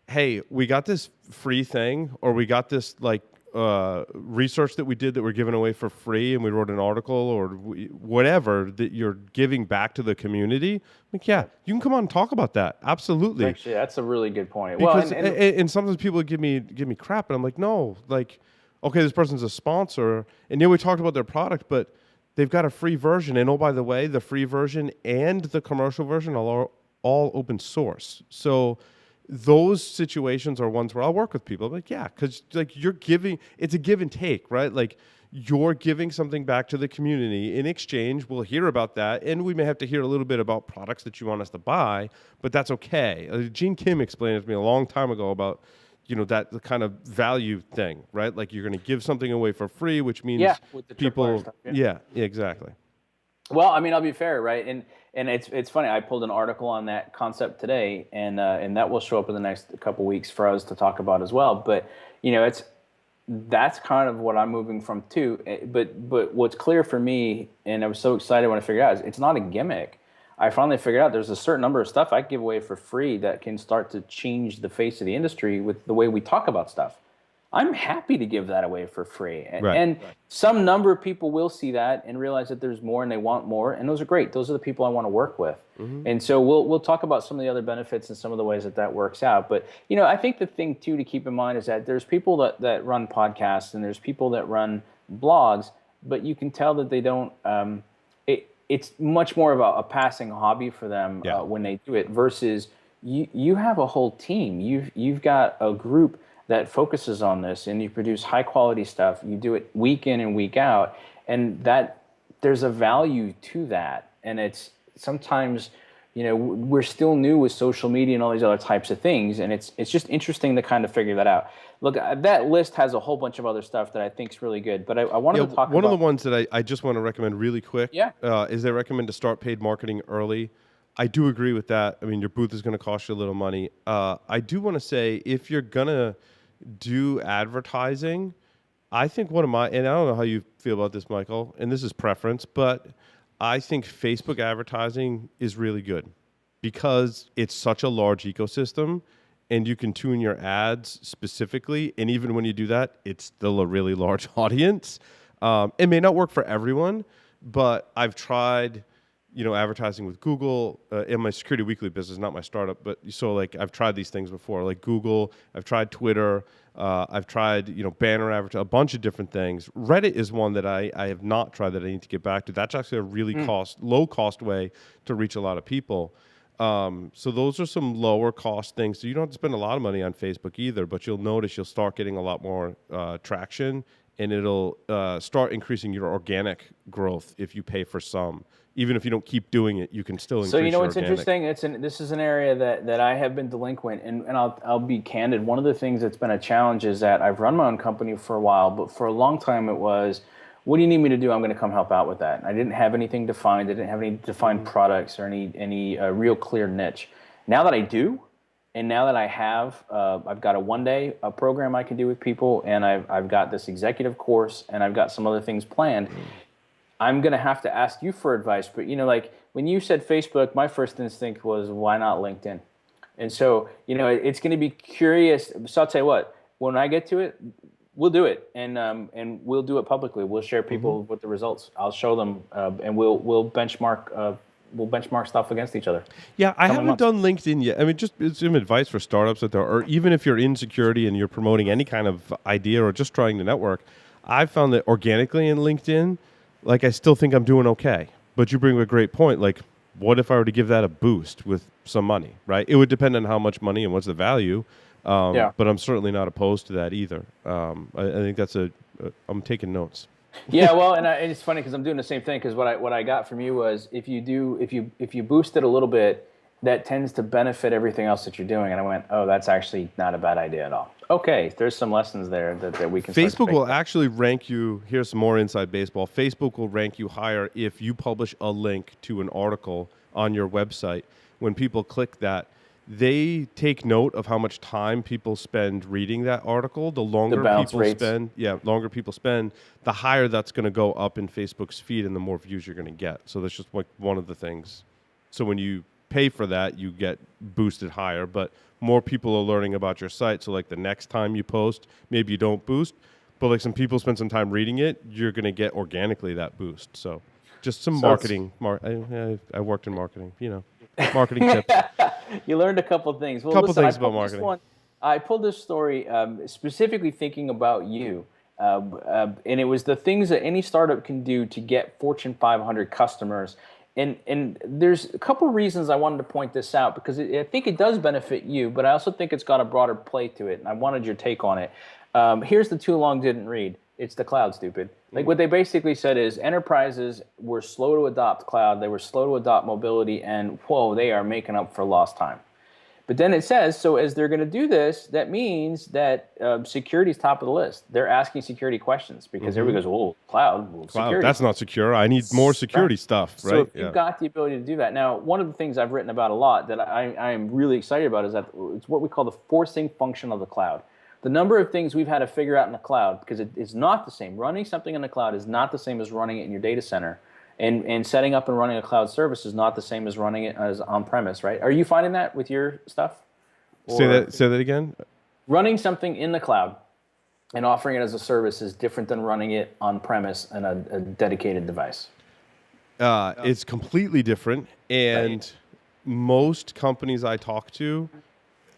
"Hey, we got this free thing, or we got this research that we did that we're giving away for free, and we wrote an article or whatever that you're giving back to the community." Like, yeah, you can come on and talk about that. Absolutely. Actually, that's a really good point. Because, and sometimes people give me crap, and I'm like, no, like, okay, this person's a sponsor, and we talked about their product, but they've got a free version, and oh, by the way, the free version and the commercial version are all open source. So those situations are ones where I'll work with people. I'm like, yeah, because like you're giving, it's a give and take, right? Like, you're giving something back to the community. In exchange, we'll hear about that, and we may have to hear a little bit about products that you want us to buy, but that's okay. Gene Kim explained it to me a long time ago about, that the kind of value thing, right? Like, you're going to give something away for free, which means with the people, stuff, exactly. Well, I mean, I'll be fair, right? And it's funny. I pulled an article on that concept today, and that will show up in the next couple weeks for us to talk about as well. But that's kind of what I'm moving from too. But what's clear for me, and I was so excited when I figured out, is it's not a gimmick. I finally figured out there's a certain number of stuff I give away for free that can start to change the face of the industry with the way we talk about stuff. I'm happy to give that away for free. And some number of people will see that and realize that there's more and they want more. And those are great. Those are the people I want to work with. And so we'll talk about some of the other benefits and some of the ways that works out. But, I think the thing, too, to keep in mind is that there's people that run podcasts and there's people that run blogs, but you can tell that they don't it's much more of a passing hobby for them when they do it versus you have a whole team. You've got a group that focuses on this, and you produce high quality stuff. You do it week in and week out, and that there's a value to that. And it's sometimes we're still new with social media and all these other types of things, and it's just interesting to kind of figure that out. Look, that list has a whole bunch of other stuff that I think is really good, but I wanted Yeah, to talk one of the about. ones that I just want to recommend really quick Yeah. is they recommend to start paid marketing early. I do agree with that. I mean, your booth is going to cost you a little money. I do want to say if you're going to do advertising, I think one of my, and I don't know how you feel about this, Michael, and this is preference, but I think Facebook advertising is really good because it's such a large ecosystem and you can tune your ads specifically. And even when you do that, it's still a really large audience. It may not work for everyone, but I've tried, advertising with Google in my Security Weekly business, not my startup, but so like I've tried these things before, like Google, I've tried Twitter, I've tried, banner advertising, a bunch of different things. Reddit is one that I have not tried that I need to get back to. That's actually a really low cost way to reach a lot of people. So those are some lower cost things. So you don't have to spend a lot of money on Facebook either, but you'll notice you'll start getting a lot more traction, and it'll start increasing your organic growth if you pay for some. Even if you don't keep doing it, you can still increase. So your what's organic. interesting? This is an area that I have been delinquent, and I'll be candid. One of the things that's been a challenge is that I've run my own company for a while, but for a long time it was, what do you need me to do? I'm going to come help out with that. And I didn't have anything defined. I didn't have any defined products or any real clear niche. Now that I do, and now that I have, I've got a one-day program I can do with people, and I've got this executive course, and I've got some other things planned. I'm going to have to ask you for advice. But, like when you said Facebook, my first instinct was, why not LinkedIn? And so, it's going to be curious. So I'll tell you what, when I get to it, we'll do it, and we'll do it publicly. We'll share people with the results. I'll show them, and we'll benchmark. We'll benchmark stuff against each other. Yeah, I haven't done LinkedIn yet. I mean, just it's some advice for startups out there, or even if you're in security and you're promoting any kind of idea or just trying to network. I've found that organically in LinkedIn, like I still think I'm doing okay. But you bring up a great point. Like, what if I were to give that a boost with some money, right? It would depend on how much money and what's the value. But I'm certainly not opposed to that either. I think that's I'm taking notes. Yeah, well, and it's funny because I'm doing the same thing. Because what I got from you was if you boost it a little bit, that tends to benefit everything else that you're doing. And I went, oh, that's actually not a bad idea at all. Okay, there's some lessons there that we can. Facebook will actually rank you. Here's some more inside baseball. Facebook will rank you higher if you publish a link to an article on your website. When people click that, they take note of how much time people spend reading that article. The longer people spend, the higher that's going to go up in Facebook's feed and the more views you're going to get. So that's just like one of the things. So when you pay for that, you get boosted higher, but more people are learning about your site. So like the next time you post, maybe you don't boost, but like some people spend some time reading it, you're going to get organically that boost. So just some marketing. I worked in marketing, marketing tips. You learned a couple of things. Well, things about marketing. I pulled this story specifically thinking about you. And it was the things that any startup can do to get Fortune 500 customers. And there's a couple of reasons I wanted to point this out because I think it does benefit you, but I also think it's got a broader play to it. And I wanted your take on it. Here's the too long didn't read. It's the cloud, stupid. Like what they basically said is enterprises were slow to adopt cloud. They were slow to adopt mobility, and whoa, they are making up for lost time. But then it says, so as they're going to do this, that means that security is top of the list. They're asking security questions because everybody goes, "Oh, cloud, security. That's not secure. I need more security stuff." Right? So if you've got the ability to do that. Now, one of the things I've written about a lot that I am really excited about is that it's what we call the forcing function of the cloud. The number of things we've had to figure out in the cloud, because it is not the same. Running something in the cloud is not the same as running it in your data center. And setting up and running a cloud service is not the same as running it as on-premise, right? Are you finding that with your stuff? Say that again? Running something in the cloud and offering it as a service is different than running it on-premise in a dedicated device. It's completely different. And most companies I talk to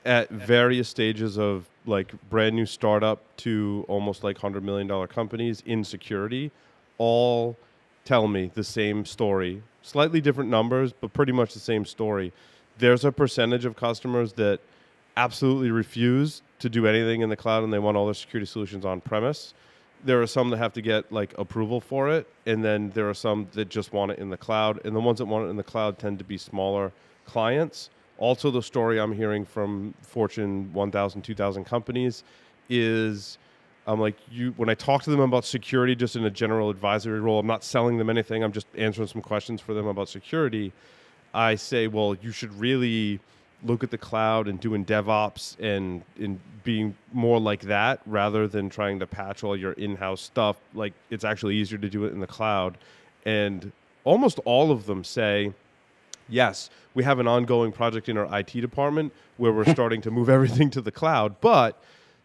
at various stages of like brand new startup to almost like $100 million companies in security all tell me the same story. Slightly different numbers, but pretty much the same story. There's a percentage of customers that absolutely refuse to do anything in the cloud and they want all their security solutions on premise. There are some that have to get like approval for it, and then there are some that just want it in the cloud. And the ones that want it in the cloud tend to be smaller clients. Also, the story I'm hearing from Fortune 1000, 2000 companies is I'm like, when I talk to them about security, just in a general advisory role, I'm not selling them anything. I'm just answering some questions for them about security. I say, well, you should really look at the cloud and doing DevOps and being more like that rather than trying to patch all your in-house stuff. Like, it's actually easier to do it in the cloud. And almost all of them say, yes, we have an ongoing project in our IT department where we're starting to move everything to the cloud, but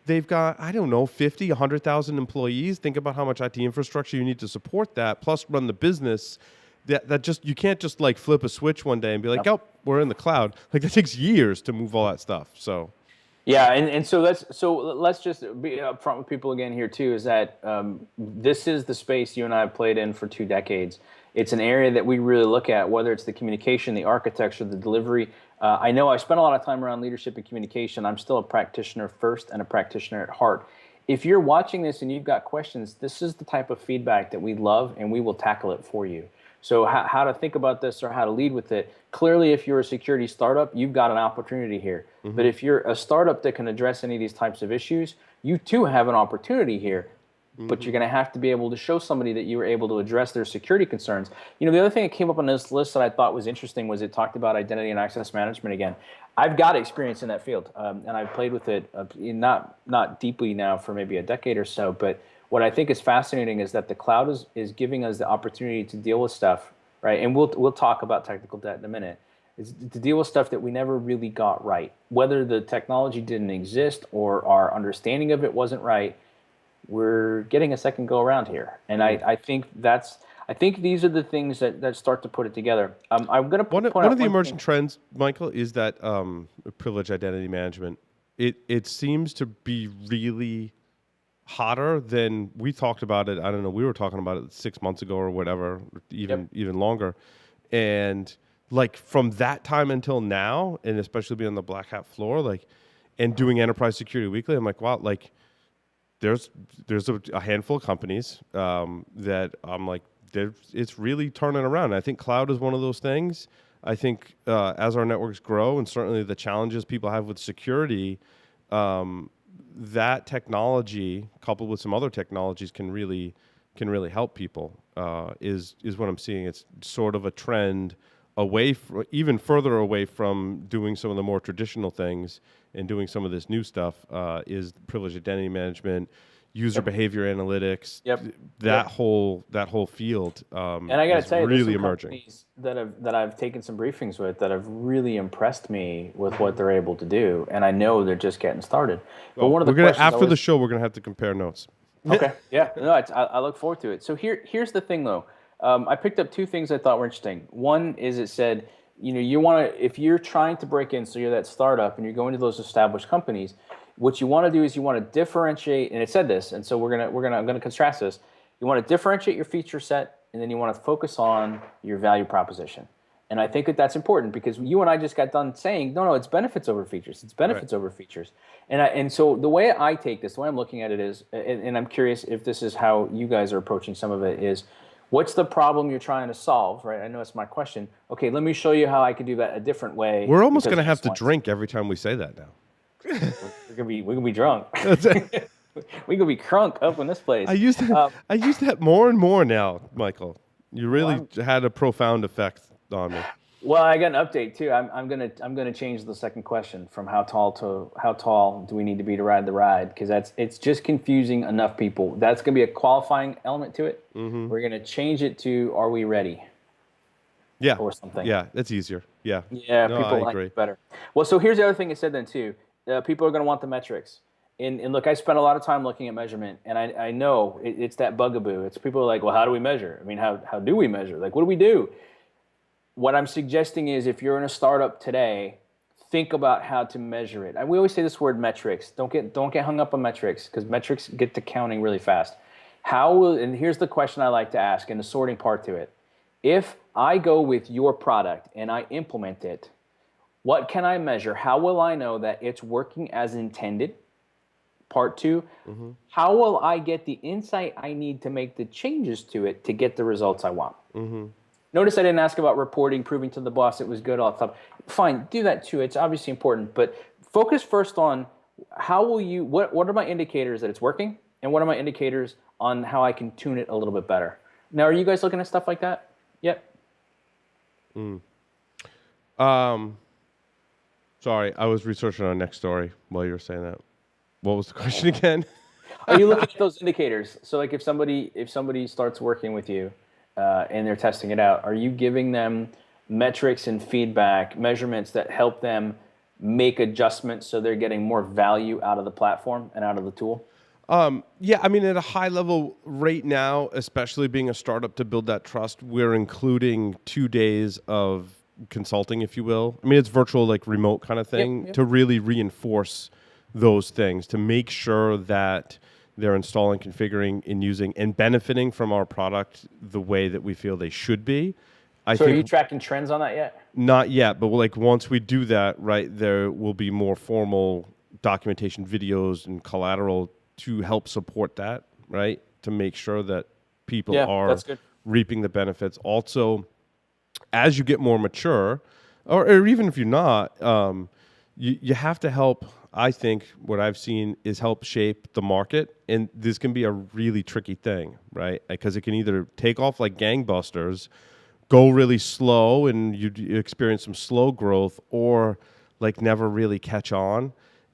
they've got, I don't know, 50, 100,000 employees. Think about how much IT infrastructure you need to support that, plus run the business. That just, you can't just like flip a switch one day and be like, oh, we're in the cloud. Like, that takes years to move all that stuff. So yeah, and so let's just be upfront with people again here too. Is that this is the space you and I have played in for 2 decades. It's an area that we really look at, whether it's the communication, the architecture, the delivery. I know I spent a lot of time around leadership and communication. I'm still a practitioner first and a practitioner at heart. If you're watching this and you've got questions, this is the type of feedback that we love, and we will tackle it for you. So how to think about this or how to lead with it. Clearly, if you're a security startup, you've got an opportunity here. Mm-hmm. But if you're a startup that can address any of these types of issues, you too have an opportunity here. Mm-hmm. But you're going to have to be able to show somebody that you were able to address their security concerns. You know, the other thing that came up on this list that I thought was interesting was it talked about identity and access management again. I've got experience in that field, and I've played with it not deeply now for maybe a decade or so, but what I think is fascinating is that the cloud is giving us the opportunity to deal with stuff, right? And we'll talk about technical debt in a minute. Is to deal with stuff that we never really got right. Whether the technology didn't exist or our understanding of it wasn't right, we're getting a second go around here. And I think these are the things that start to put it together. I'm going to point out one of the emerging trends, Michael, is that privileged identity management. It seems to be really hotter than we talked about it. I don't know. We were talking about it 6 months ago or whatever, even longer. And like from that time until now, and especially being on the Black Hat floor, like, and doing Enterprise Security Weekly, I'm like, wow, like there's a handful of companies that I'm like, it's really turning around. I think cloud is one of those things. I think as our networks grow, and certainly the challenges people have with security, that technology coupled with some other technologies can really help people. Is what I'm seeing. It's sort of a trend even further away from doing some of the more traditional things and doing some of this new stuff. Is privileged identity management, user behavior analytics. That whole field. And I got to tell you, really emerging. That I've taken some briefings with that have really impressed me with what they're able to do, and I know they're just getting started. But one of the after the show, we're gonna have to compare notes. Okay. Yeah. No, I look forward to it. So here's the thing, though. I picked up 2 things I thought were interesting. One is it said, you know, you want to, if you're trying to break in, so you're that startup and you're going to those established companies, what you want to do is you want to differentiate, and it said this, and so I'm gonna contrast this. You want to differentiate your feature set, and then you want to focus on your value proposition. And I think that's important because you and I just got done saying, no, it's benefits over features. It's benefits over features. And so the way I take this, the way I'm looking at it is, and I'm curious if this is how you guys are approaching some of it, is what's the problem you're trying to solve, right? I know it's my question. Okay, let me show you how I can do that a different way. We're almost going to have to drink every time we say that now. We're gonna be drunk. We could be crunk up in this place. I use that more and more now, Michael. You really had a profound effect on me. Well, I got an update too. I'm gonna change the second question from how tall do we need to be to ride the ride, because it's just confusing enough people. That's gonna be a qualifying element to it. Mm-hmm. We're gonna change it to are we ready? Yeah. Or something. Yeah, that's easier. Yeah. Yeah, no, people like it better. Well, so here's the other thing it said then too. People are gonna want the metrics. And look, I spent a lot of time looking at measurement, and I know it's that bugaboo. It's people are like, well, how do we measure? I mean, how do we measure? Like, what do we do? What I'm suggesting is if you're in a startup today, think about how to measure it. And we always say this word metrics. Don't get hung up on metrics, because metrics get to counting really fast. And here's the question I like to ask, and the sorting part to it. If I go with your product and I implement it, what can I measure? How will I know that it's working as intended? Part 2, how will I get the insight I need to make the changes to it to get the results I want? Mm-hmm. Notice I didn't ask about reporting, proving to the boss it was good, all that stuff. Fine, do that too. It's obviously important, but focus first on how will you, what are my indicators that it's working? And what are my indicators on how I can tune it a little bit better? Now, are you guys looking at stuff like that yet? Sorry, I was researching our next story while you were saying that. What was the question again? Are you looking at those indicators? So, like, if somebody starts working with you and they're testing it out, are you giving them metrics and feedback, measurements that help them make adjustments so they're getting more value out of the platform and out of the tool? Yeah, I mean, at a high level right now, especially being a startup, to build that trust, we're including 2 days of consulting, if you will. I mean, it's virtual, like remote kind of thing, Yep. to really reinforce those things, to make sure that they're installing, configuring, and using and benefiting from our product the way that we feel they should be. I So, are you think tracking trends on that yet? not yet, but like once we do that, right, there will be more formal documentation, videos, and collateral to help support that, right, to make sure that people Yeah, are that's good. reaping the benefits. Also, as you get more mature, or even if you're not, you have to help. I think what I've seen is help shape the market, and this can be a really tricky thing, right? Because it can either take off like gangbusters, go really slow, and you experience some slow growth, or like never really catch on.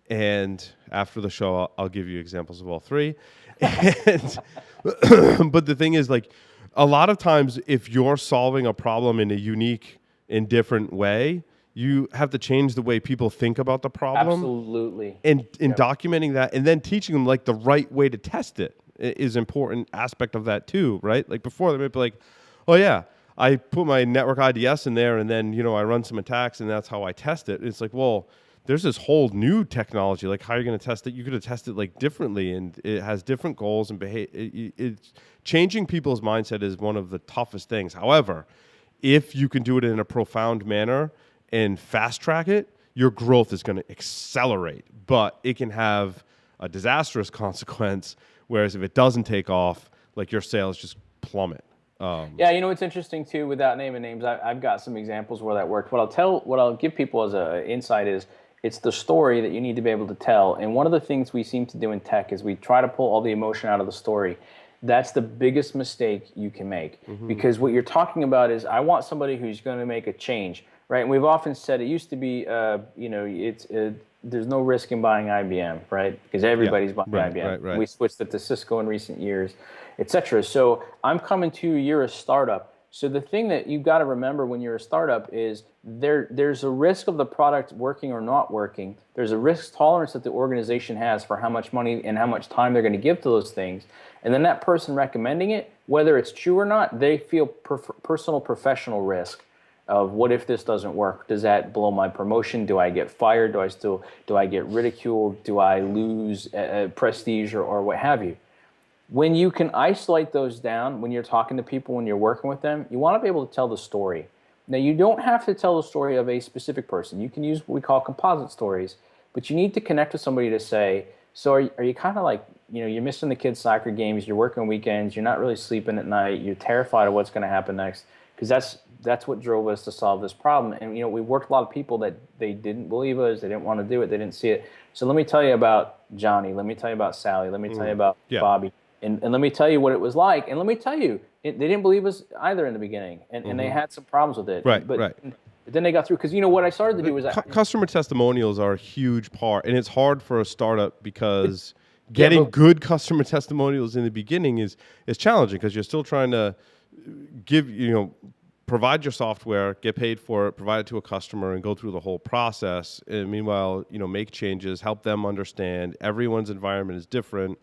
And after the show, I'll give you examples of all three. And but the thing is, like, a lot of times, if you're solving a problem in a unique and different way, you have to change the way people think about the problem. Absolutely. And in documenting that, and then teaching them like the right way to test it is important aspect of that too, right? Like before, they might be like, "Oh yeah, I put my network IDS in there, and then I run some attacks, and that's how I test it." It's like, well, there's this whole new technology. Like, how are you going to test it? You could have tested like differently, and it has different goals and it's changing people's mindset is one of the toughest things. However, if you can do it in a profound manner and fast track it, your growth is going to accelerate. But it can have a disastrous consequence. Whereas if it doesn't take off, like your sales just plummet. Yeah, it's interesting too. Without naming names, I've got some examples where that worked. What I'll give people as an insight is it's the story that you need to be able to tell. And one of the things we seem to do in tech is we try to pull all the emotion out of the story. That's the biggest mistake you can make because what you're talking about is I want somebody who's going to make a change, right? And we've often said it used to be, there's no risk in buying IBM, right? Because everybody's buying IBM. Right. We switched it to Cisco in recent years, et cetera. So I'm coming to you, you're a startup. So the thing that you've got to remember when you're a startup is there's a risk of the product working or not working. There's a risk tolerance that the organization has for how much money and how much time they're going to give to those things. And then that person recommending it, whether it's true or not, they feel personal professional risk of what if this doesn't work? Does that blow my promotion? Do I get fired? Do I get ridiculed? Do I lose prestige or what have you? When you can isolate those down, when you're talking to people, when you're working with them, you want to be able to tell the story. Now, you don't have to tell the story of a specific person. You can use what we call composite stories, but you need to connect with somebody to say, so are you kind of like, you're missing the kids' soccer games, you're working weekends, you're not really sleeping at night, you're terrified of what's going to happen next, because that's what drove us to solve this problem. And, we worked with a lot of people that they didn't believe us, they didn't want to do it, they didn't see it. So let me tell you about Johnny, let me tell you about Sally, let me tell you about Bobby. And let me tell you what it was like. And let me tell you, they didn't believe us either in the beginning. And they had some problems with it. Right. But then they got through. Because what I started to do was... Customer testimonials are a huge part. And it's hard for a startup because getting good customer testimonials in the beginning is challenging because you're still trying to provide your software, get paid for it, provide it to a customer, and go through the whole process. And meanwhile, make changes, help them understand. Everyone's environment is different.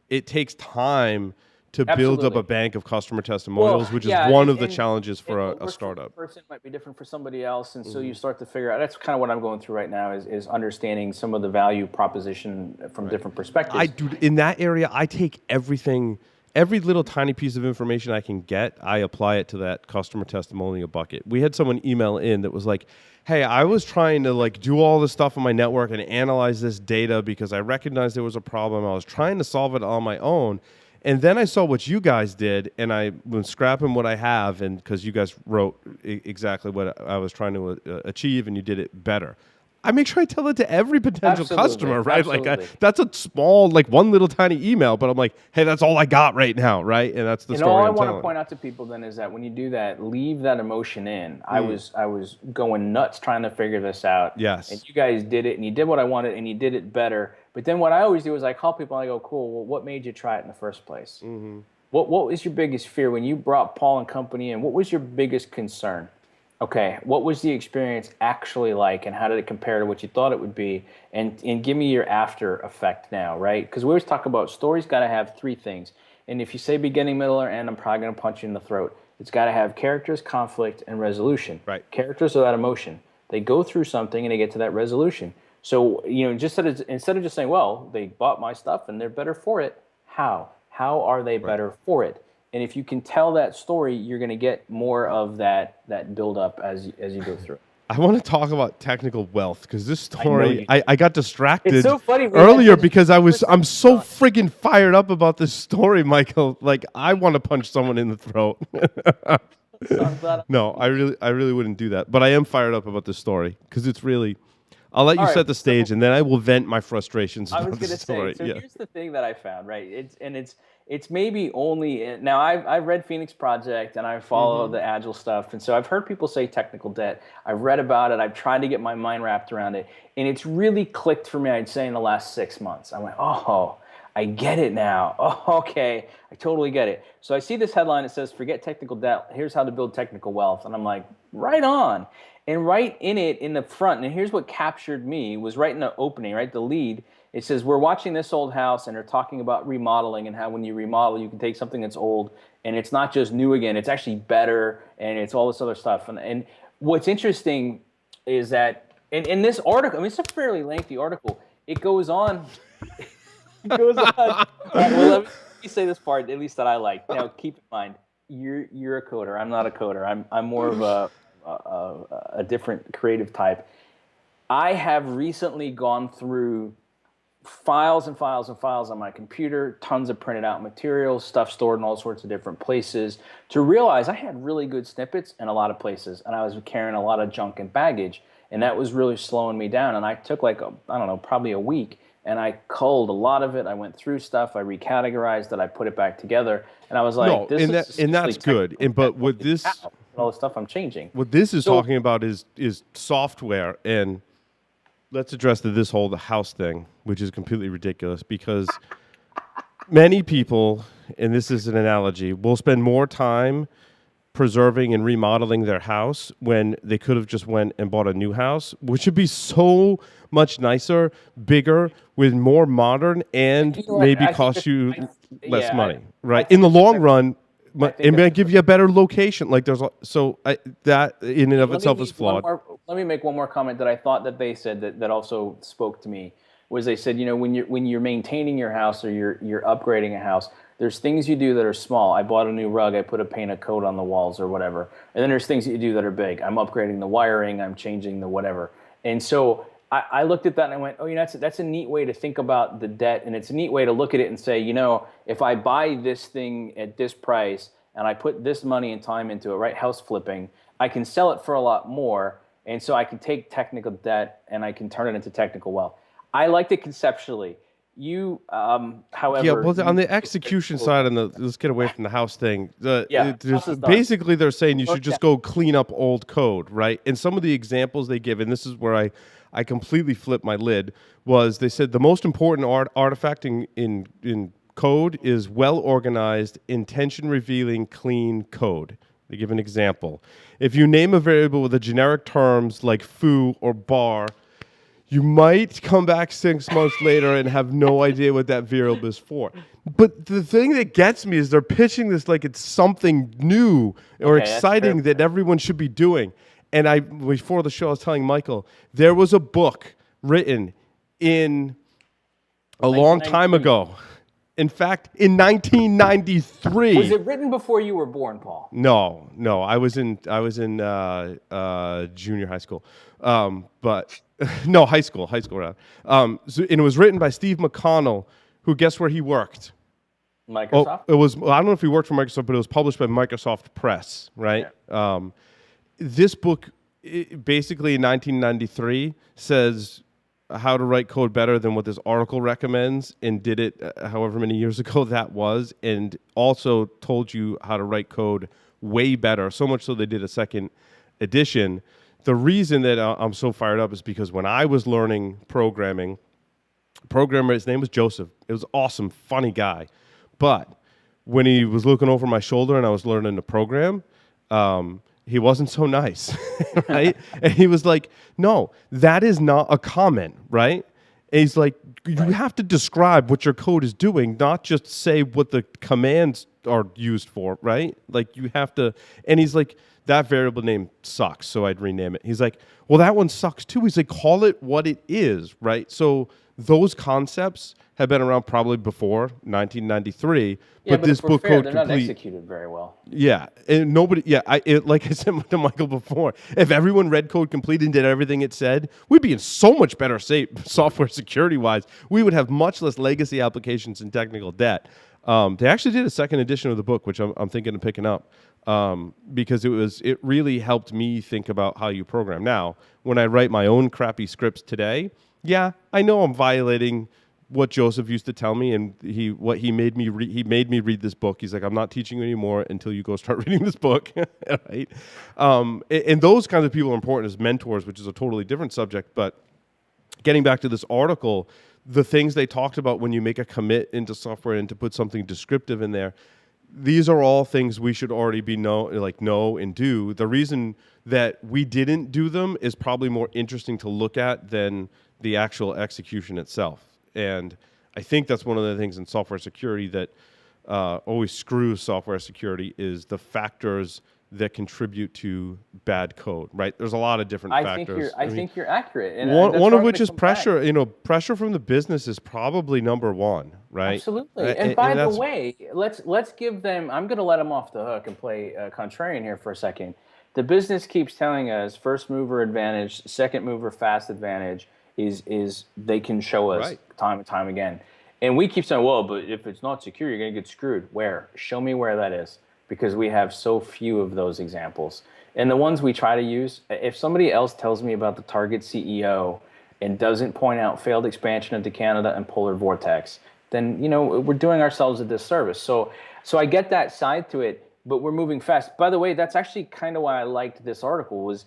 It takes time to build up a bank of customer testimonials, which is one of the challenges for a startup. For a person might be different for somebody else, and so you start to figure out. That's kind of what I'm going through right now is understanding some of the value proposition from different perspectives. In that area, I take everything, every little tiny piece of information I can get, I apply it to that customer testimonial bucket. We had someone email in that was like, hey, I was trying to do all this stuff on my network and analyze this data because I recognized there was a problem. I was trying to solve it on my own. And then I saw what you guys did, and I was scrapping what I have, and because you guys wrote exactly what I was trying to achieve, and you did it better. I make sure I tell it to every potential Absolutely, customer, right? absolutely. Like that's a small, like one little tiny email, but I'm like, hey, that's all I got right now, right? And that's the And story all I I'm want to telling. point out to people then is that when you do that, leave that emotion in. I was going nuts trying to figure this out. Yes. And you guys did it, and you did what I wanted, and you did it better. But then what I always do is I call people and I go, cool, well, what made you try it in the first place? What was your biggest fear when you brought Paul and company in? What was your biggest concern? Okay, what was the experience actually like, and how did it compare to what you thought it would be? And give me your after effect now, right? Because we always talk about stories got to have three things. And if you say beginning, middle, or end, I'm probably going to punch you in the throat. It's got to have characters, conflict, and resolution. Right. Characters are that emotion. They go through something and they get to that resolution. So, just instead of just saying, well, they bought my stuff and they're better for it, how? How are they better for it? And if you can tell that story, you're going to get more of that build up as you go through. I want to talk about technical wealth because this story, I got distracted It's so funny. earlier because I'm so friggin' fired up about this story, Michael. Like I want to punch someone in the throat. So I'm glad No, I really wouldn't do that. But I am fired up about this story because it's really. I'll let you All right, set the stage, and then I will vent my frustrations I about was the going to story. say, so Yeah. here's the thing that I found, right? It's maybe only now I've read Phoenix Project and I follow the Agile stuff, and so I've heard people say technical debt. I've read about it. I've tried to get my mind wrapped around it, and it's really clicked for me. I'd say in the last 6 months, I went, oh, I get it now. Oh, okay, I totally get it. So I see this headline. It says, "Forget technical debt. Here's how to build technical wealth," and I'm like, right on. And right in it, in the front, and here's what captured me, was right in the opening, right, the lead. It says, we're watching this old house, and they're talking about remodeling and how when you remodel, you can take something that's old, and it's not just new again, it's actually better, and it's all this other stuff. And what's interesting is that in this article, I mean, it's a fairly lengthy article. It goes on. It goes on. Well, let me say this part, at least that I like. Now, keep in mind, you're a coder. I'm not a coder. I'm more of a different creative type. I have recently gone through files and files and files on my computer, tons of printed out materials, stuff stored in all sorts of different places, to realize I had really good snippets in a lot of places, and I was carrying a lot of junk and baggage, and that was really slowing me down. And I took probably a week, and I culled a lot of it. I went through stuff, I recategorized it, I put it back together, and I was like, No, and that's good. But with this, all the stuff I'm changing. what this is talking about is software, and let's address this whole house thing, which is completely ridiculous because many people, and this is an analogy, will spend more time preserving and remodeling their house when they could have just went and bought a new house, which would be so much nicer, bigger, with more modern, and maybe cost you less money, right? In the long run, it may give you a better location. Like that in and of itself is flawed. Let me make one more comment that I thought that they said that also spoke to me. Was they said, when you're maintaining your house or you're upgrading a house, there's things you do that are small. I bought a new rug, I put a paint of coat on the walls or whatever. And then there's things that you do that are big. I'm upgrading the wiring, I'm changing the whatever. And so I looked at that and I went, oh, that's a neat way to think about the debt, and it's a neat way to look at it and say, if I buy this thing at this price and I put this money and time into it, right, house flipping, I can sell it for a lot more, and so I can take technical debt and I can turn it into technical wealth. I liked it conceptually. However, yeah. Well, on the execution side, let's get away from the house thing. Basically, they're saying you should just go clean up old code, right? And some of the examples they give, and this is where I completely flipped my lid, was they said the most important artifact in code is well organized, intention revealing, clean code. They give an example. If you name a variable with the generic terms like foo or bar, you might come back 6 months later and have no idea what that variable is for. But the thing that gets me is they're pitching this like it's something new or exciting that everyone should be doing. And before the show, I was telling Michael, there was a book written in a long time ago. In fact, in 1993. Was it written before you were born, Paul? No. I was in junior high school. But no, high school rather. And it was written by Steve McConnell, who, guess where he worked? Microsoft. it was. I don't know if he worked for Microsoft, but it was published by Microsoft Press, right? Yeah. This book, basically in 1993, says how to write code better than what this article recommends, and did it however many years ago that was, and also told you how to write code way better. So much so they did a second edition. The reason that I'm so fired up is because when I was learning programming, programmer, his name was Joseph. It was awesome, funny guy. But when he was looking over my shoulder and I was learning to program, he wasn't so nice, right? And he was like, no, that is not a comment, right? And he's like, you have to describe what your code is doing, not just say what the commands are used for, right? Like you have to, and he's like, that variable name sucks, so I'd rename it. He's like, well, that one sucks too. He's like, call it what it is, right? So those concepts have been around probably before 1993, but this book fair, code they're not executed very well. Yeah, and nobody. Yeah, like I said to Michael before, if everyone read code complete and did everything it said, we'd be in so much better shape, software security wise. We would have much less legacy applications and technical debt. They actually did a second edition of the book, which I'm thinking of picking up, because it really helped me think about how you program. Now, when I write my own crappy scripts today, yeah, I know I'm violating what Joseph used to tell me, and he made me read this book. He's like, I'm not teaching you anymore until you go start reading this book, right? And those kinds of people are important as mentors, which is a totally different subject. But getting back to this article, the things they talked about when you make a commit into software and to put something descriptive in there, these are all things we should already be know and do. The reason that we didn't do them is probably more interesting to look at than the actual execution itself. And I think that's one of the things in software security that always screws software security is the factors that contribute to bad code, right? There's a lot of different factors. I think you're accurate. And one of which is pressure. Pressure from the business is probably number one, right? Absolutely. And by the way, let's give them. I'm going to let them off the hook and play contrarian here for a second. The business keeps telling us first mover advantage, second mover fast advantage is they can show us time and time again. And we keep saying, well, but if it's not secure, you're going to get screwed. Where? Show me where that is, because we have so few of those examples. And the ones we try to use, if somebody else tells me about the Target CEO and doesn't point out failed expansion into Canada and polar vortex, then we're doing ourselves a disservice. So I get that side to it, but we're moving fast. By the way, that's actually kind of why I liked this article.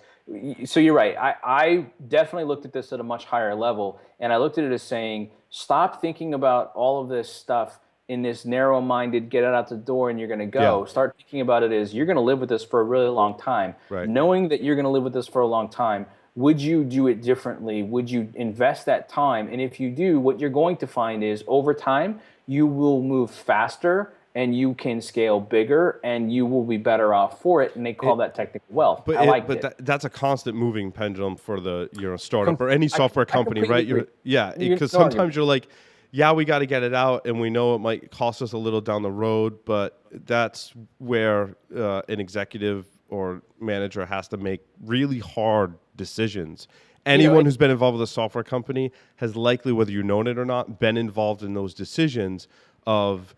So you're right. I definitely looked at this at a much higher level, and I looked at it as saying, stop thinking about all of this stuff in this narrow-minded, get it out the door and you're going to go. Yeah. Start thinking about it as you're going to live with this for a really long time. Right. Knowing that you're going to live with this for a long time, would you do it differently? Would you invest that time? And if you do, what you're going to find is over time, you will move faster and you can scale bigger and you will be better off for it. And they call that technical wealth. But that's a constant moving pendulum for the startup or any software company, right? Because sometimes you're like, yeah, we got to get it out, and we know it might cost us a little down the road, but that's where an executive or manager has to make really hard decisions. Anyone who's been involved with a software company has likely, whether you've known it or not, been involved in those decisions of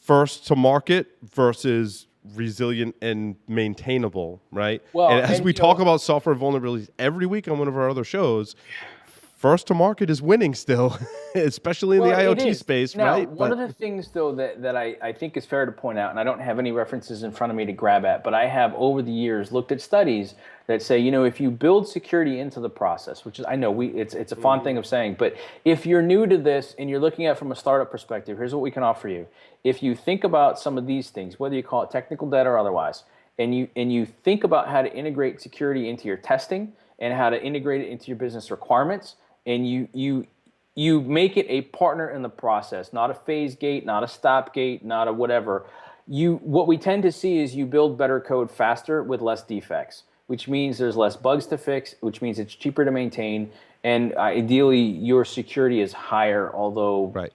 first to market versus resilient and maintainable, right? Well, and as we talk about software vulnerabilities every week on one of our other shows, first to market is winning still, especially in the IoT space, now, right? One of the things, though, that I think is fair to point out, and I don't have any references in front of me to grab at, but I have over the years looked at studies that say, if you build security into the process, which is, I know it's a fond thing of saying, but if you're new to this and you're looking at it from a startup perspective, here's what we can offer you. If you think about some of these things, whether you call it technical debt or otherwise, and you think about how to integrate security into your testing and how to integrate it into your business requirements, and you make it a partner in the process, not a phase gate, not a stop gate, not a whatever. What we tend to see is you build better code faster with less defects, which means there's less bugs to fix, which means it's cheaper to maintain, and ideally your security is higher, although right.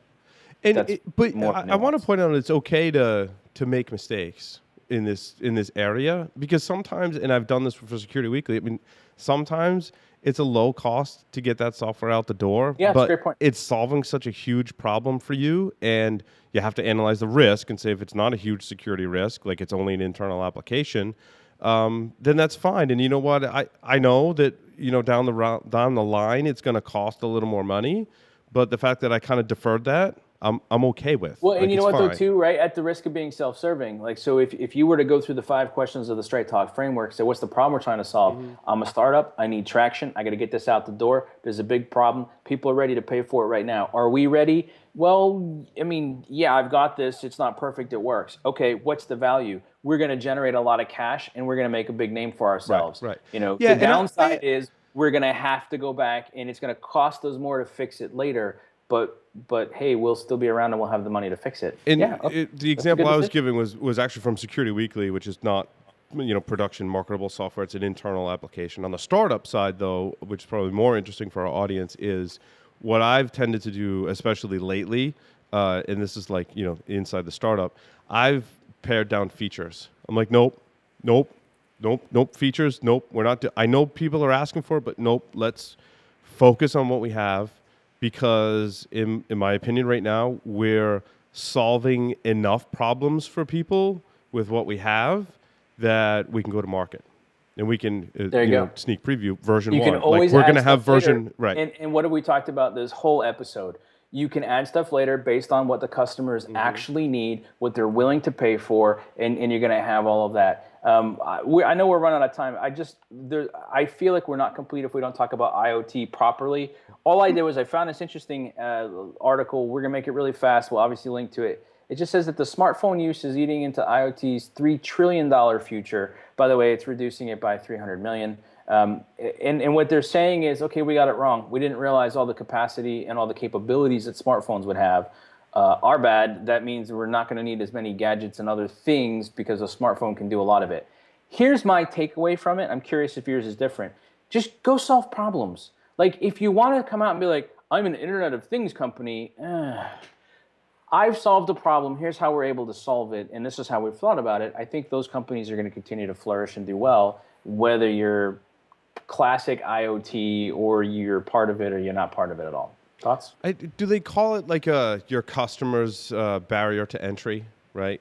But I want to point out it's okay to make mistakes in this area, because sometimes, and I've done this for Security Weekly, sometimes it's a low cost to get that software out the door. Yeah, it's a but great point. it's solving such a huge problem for you, and you have to analyze the risk and say if it's not a huge security risk, like it's only an internal application, then that's fine. And you know what? I know that down the line it's going to cost a little more money, but the fact that I kind of deferred that, I'm okay with. Well, like, and you know what, fine. though, too, right? At the risk of being self-serving, like, so if you were to go through the 5 questions of the Straight Talk framework, say, what's the problem we're trying to solve? I'm a startup. I need traction. I got to get this out the door. There's a big problem. People are ready to pay for it right now. Are we ready? Well, I mean, yeah, I've got this. It's not perfect. It works. Okay, what's the value? We're going to generate a lot of cash, and we're going to make a big name for ourselves. Right. Yeah, Yeah, the downside is we're going to have to go back, and it's going to cost us more to fix it later. But hey, we'll still be around and we'll have the money to fix it. And yeah, the example I was giving was actually from Security Weekly, which is not production marketable software. It's an internal application. On the startup side, though, which is probably more interesting for our audience, is what I've tended to do, especially lately, and this is like inside the startup, I've pared down features. I'm like, nope, features, nope. We're not. I know people are asking for it, but nope. Let's focus on what we have. Because in my opinion right now, we're solving enough problems for people with what we have that we can go to market. And we can sneak preview version 1. You can always we're add going to have version later. right. And what have we talked about this whole episode? You can add stuff later based on what the customers actually need, what they're willing to pay for, and you're going to have all of that. I know we're running out of time. I feel like we're not complete if we don't talk about IoT properly. All I did was I found this interesting article. We're going to make it really fast. We'll obviously link to it. It just says that the smartphone use is eating into IoT's $3 trillion future. By the way, it's reducing it by 300 million. And what they're saying is, okay, we got it wrong. We didn't realize all the capacity and all the capabilities that smartphones would have. Our bad. That means we're not going to need as many gadgets and other things because a smartphone can do a lot of it. Here's my takeaway from it. I'm curious if yours is different. Just go solve problems. Like, if you want to come out and be like, I'm an Internet of Things company, I've solved a problem. Here's how we're able to solve it, and this is how we've thought about it. I think those companies are going to continue to flourish and do well, whether you're classic IoT or you're part of it or you're not part of it at all. Thoughts? Do they call it like your customer's barrier to entry, right?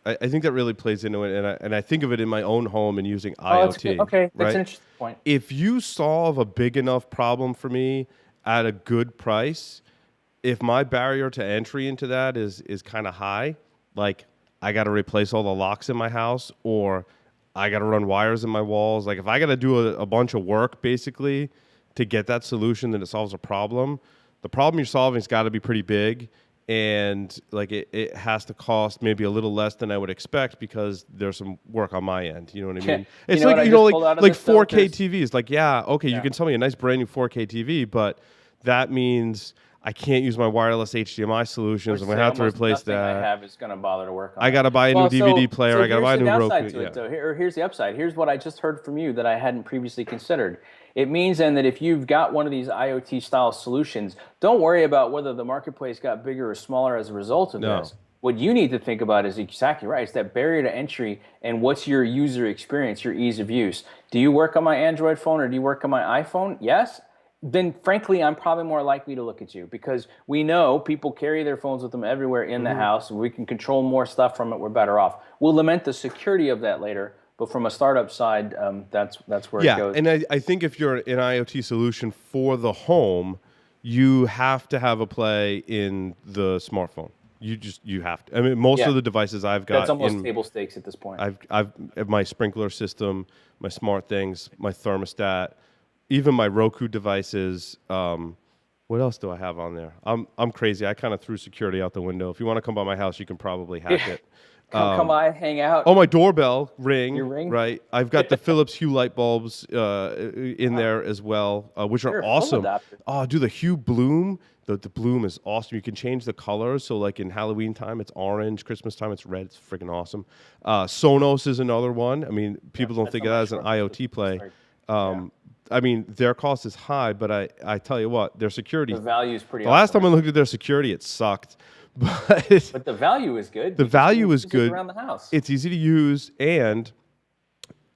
I think that really plays into it, and I think of it in my own home and using IoT. Okay, that's right? an interesting point. If you solve a big enough problem for me at a good price, if my barrier to entry into that is kind of high, like I got to replace all the locks in my house, or I got to run wires in my walls, like if I got to do a bunch of work basically to get that solution that it solves a problem, the problem you're solving has got to be pretty big. And like it has to cost maybe a little less than I would expect because there's some work on my end. You know what I mean? It's like 4K TVs. Like, yeah, okay, you can tell me a nice brand new 4K TV, but that means I can't use my wireless HDMI solutions. I'm gonna have to replace that. I have is gonna bother to work on. I gotta buy a new DVD player. I gotta buy a new Roku. Here's the upside. Here's what I just heard from you that I hadn't previously considered. It means then that if you've got one of these IoT style solutions, don't worry about whether the marketplace got bigger or smaller as a result of this. What you need to think about is exactly right. It's that barrier to entry and what's your user experience, your ease of use. Do you work on my Android phone or do you work on my iPhone? Yes. Then frankly, I'm probably more likely to look at you because we know people carry their phones with them everywhere in the house. We can control more stuff from it. We're better off. We'll lament the security of that later. But from a startup side, that's where it goes. And I think if you're an IoT solution for the home, you have to have a play in the smartphone. You have to. I mean, most of the devices I've got. That's almost table stakes at this point. I've my sprinkler system, my smart things, my thermostat, even my Roku devices. What else do I have on there? I'm crazy. I kind of threw security out the window. If you want to come by my house, you can probably hack it. Come by, hang out. Oh, my doorbell ring. Your ring? Right. I've got the Philips Hue light bulbs in there as well, which are awesome. Oh, the Hue Bloom. The bloom is awesome. You can change the colors. So like in Halloween time, it's orange. Christmas time, it's red. It's freaking awesome. Sonos is another one. I mean, people don't think of that as an IoT play. I mean, their cost is high, but I tell you what, their security. The value is pretty awesome. The last time I looked at their security, it sucked. But the value is good. The value is good around the house. It's easy to use, and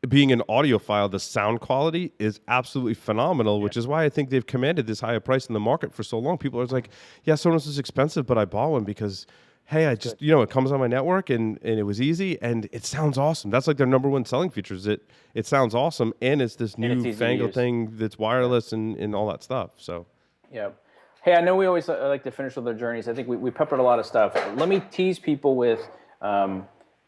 being an audiophile, the sound quality is absolutely phenomenal, which is why I think they've commanded this higher price in the market for so long. People are like, yeah, Sonos is expensive, but I bought one because, hey, I just, it comes on my network and it was easy and it sounds awesome. That's like their number one selling features. It sounds awesome and it's this new fangled thing that's wireless and all that stuff. So, yeah. Hey, I know we always like to finish with our journeys. I think we peppered a lot of stuff. Let me tease people with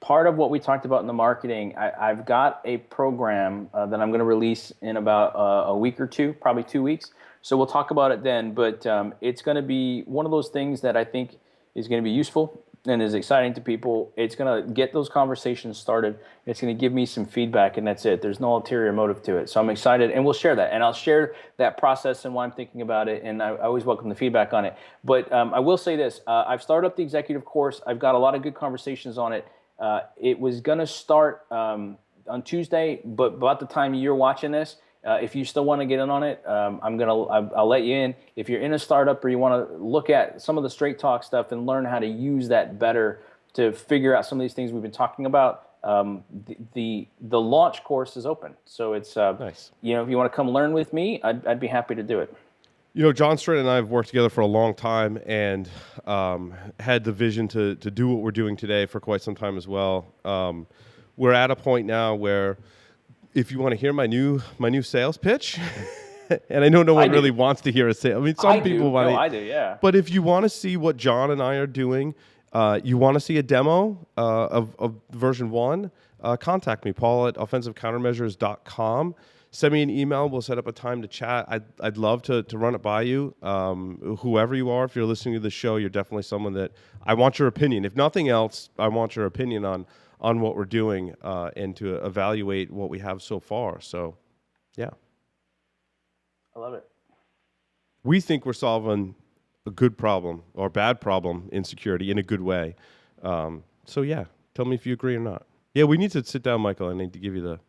part of what we talked about in the marketing. I've got a program that I'm going to release in about a week or two, probably 2 weeks. So we'll talk about it then. But it's going to be one of those things that I think is going to be useful and is exciting to people. It's going to get those conversations started. It's going to give me some feedback, and that's it. There's no ulterior motive to it. So I'm excited, and we'll share that. And I'll share that process and why I'm thinking about it, and I always welcome the feedback on it. But I will say this. I've started up the executive course. I've got a lot of good conversations on it. It was going to start on Tuesday, but about the time you're watching this, if you still want to get in on it, I'll let you in. If you're in a startup or you want to look at some of the Straight Talk stuff and learn how to use that better to figure out some of these things we've been talking about, the launch course is open. So it's nice. If you want to come learn with me, I'd be happy to do it. John Strait and I have worked together for a long time and had the vision to do what we're doing today for quite some time as well. We're at a point now where if you want to hear my new sales pitch, and I know no one really wants to hear a sale. I mean, some people want to. No, I do, yeah. But if you want to see what John and I are doing, you want to see a demo of version 1, contact me, Paul at offensivecountermeasures.com. Send me an email. We'll set up a time to chat. I'd love to run it by you. Whoever you are, if you're listening to the show, you're definitely someone that I want your opinion. If nothing else, I want your opinion on what we're doing and to evaluate what we have so far. So, yeah. I love it. We think we're solving a good problem or bad problem in security in a good way. So, yeah, tell me if you agree or not. Yeah, we need to sit down, Michael. I need to give you the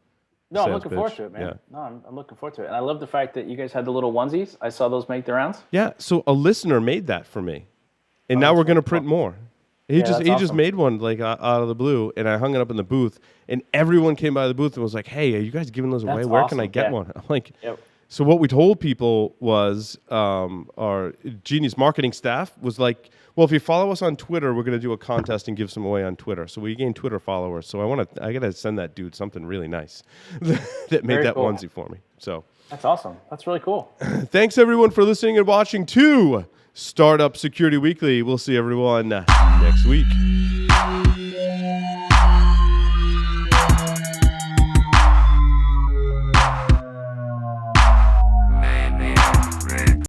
No, I'm looking forward to it, man. Yeah. No, I'm looking forward to it. And I love the fact that you guys had the little onesies. I saw those make the rounds. Yeah, so a listener made that for me. And now we're going to print more. He just made one like out of the blue, and I hung it up in the booth, and everyone came by the booth and was like, "Hey, are you guys giving those away? Where can I get one?" I'm like, yep. So what we told people was our Genius marketing staff was like, well, if you follow us on Twitter, we're going to do a contest and give some away on Twitter. So we gained Twitter followers. So I got to send that dude something really nice that made that onesie for me. So that's awesome. That's really cool. Thanks everyone for listening and watching to Startup Security Weekly. We'll see everyone next week.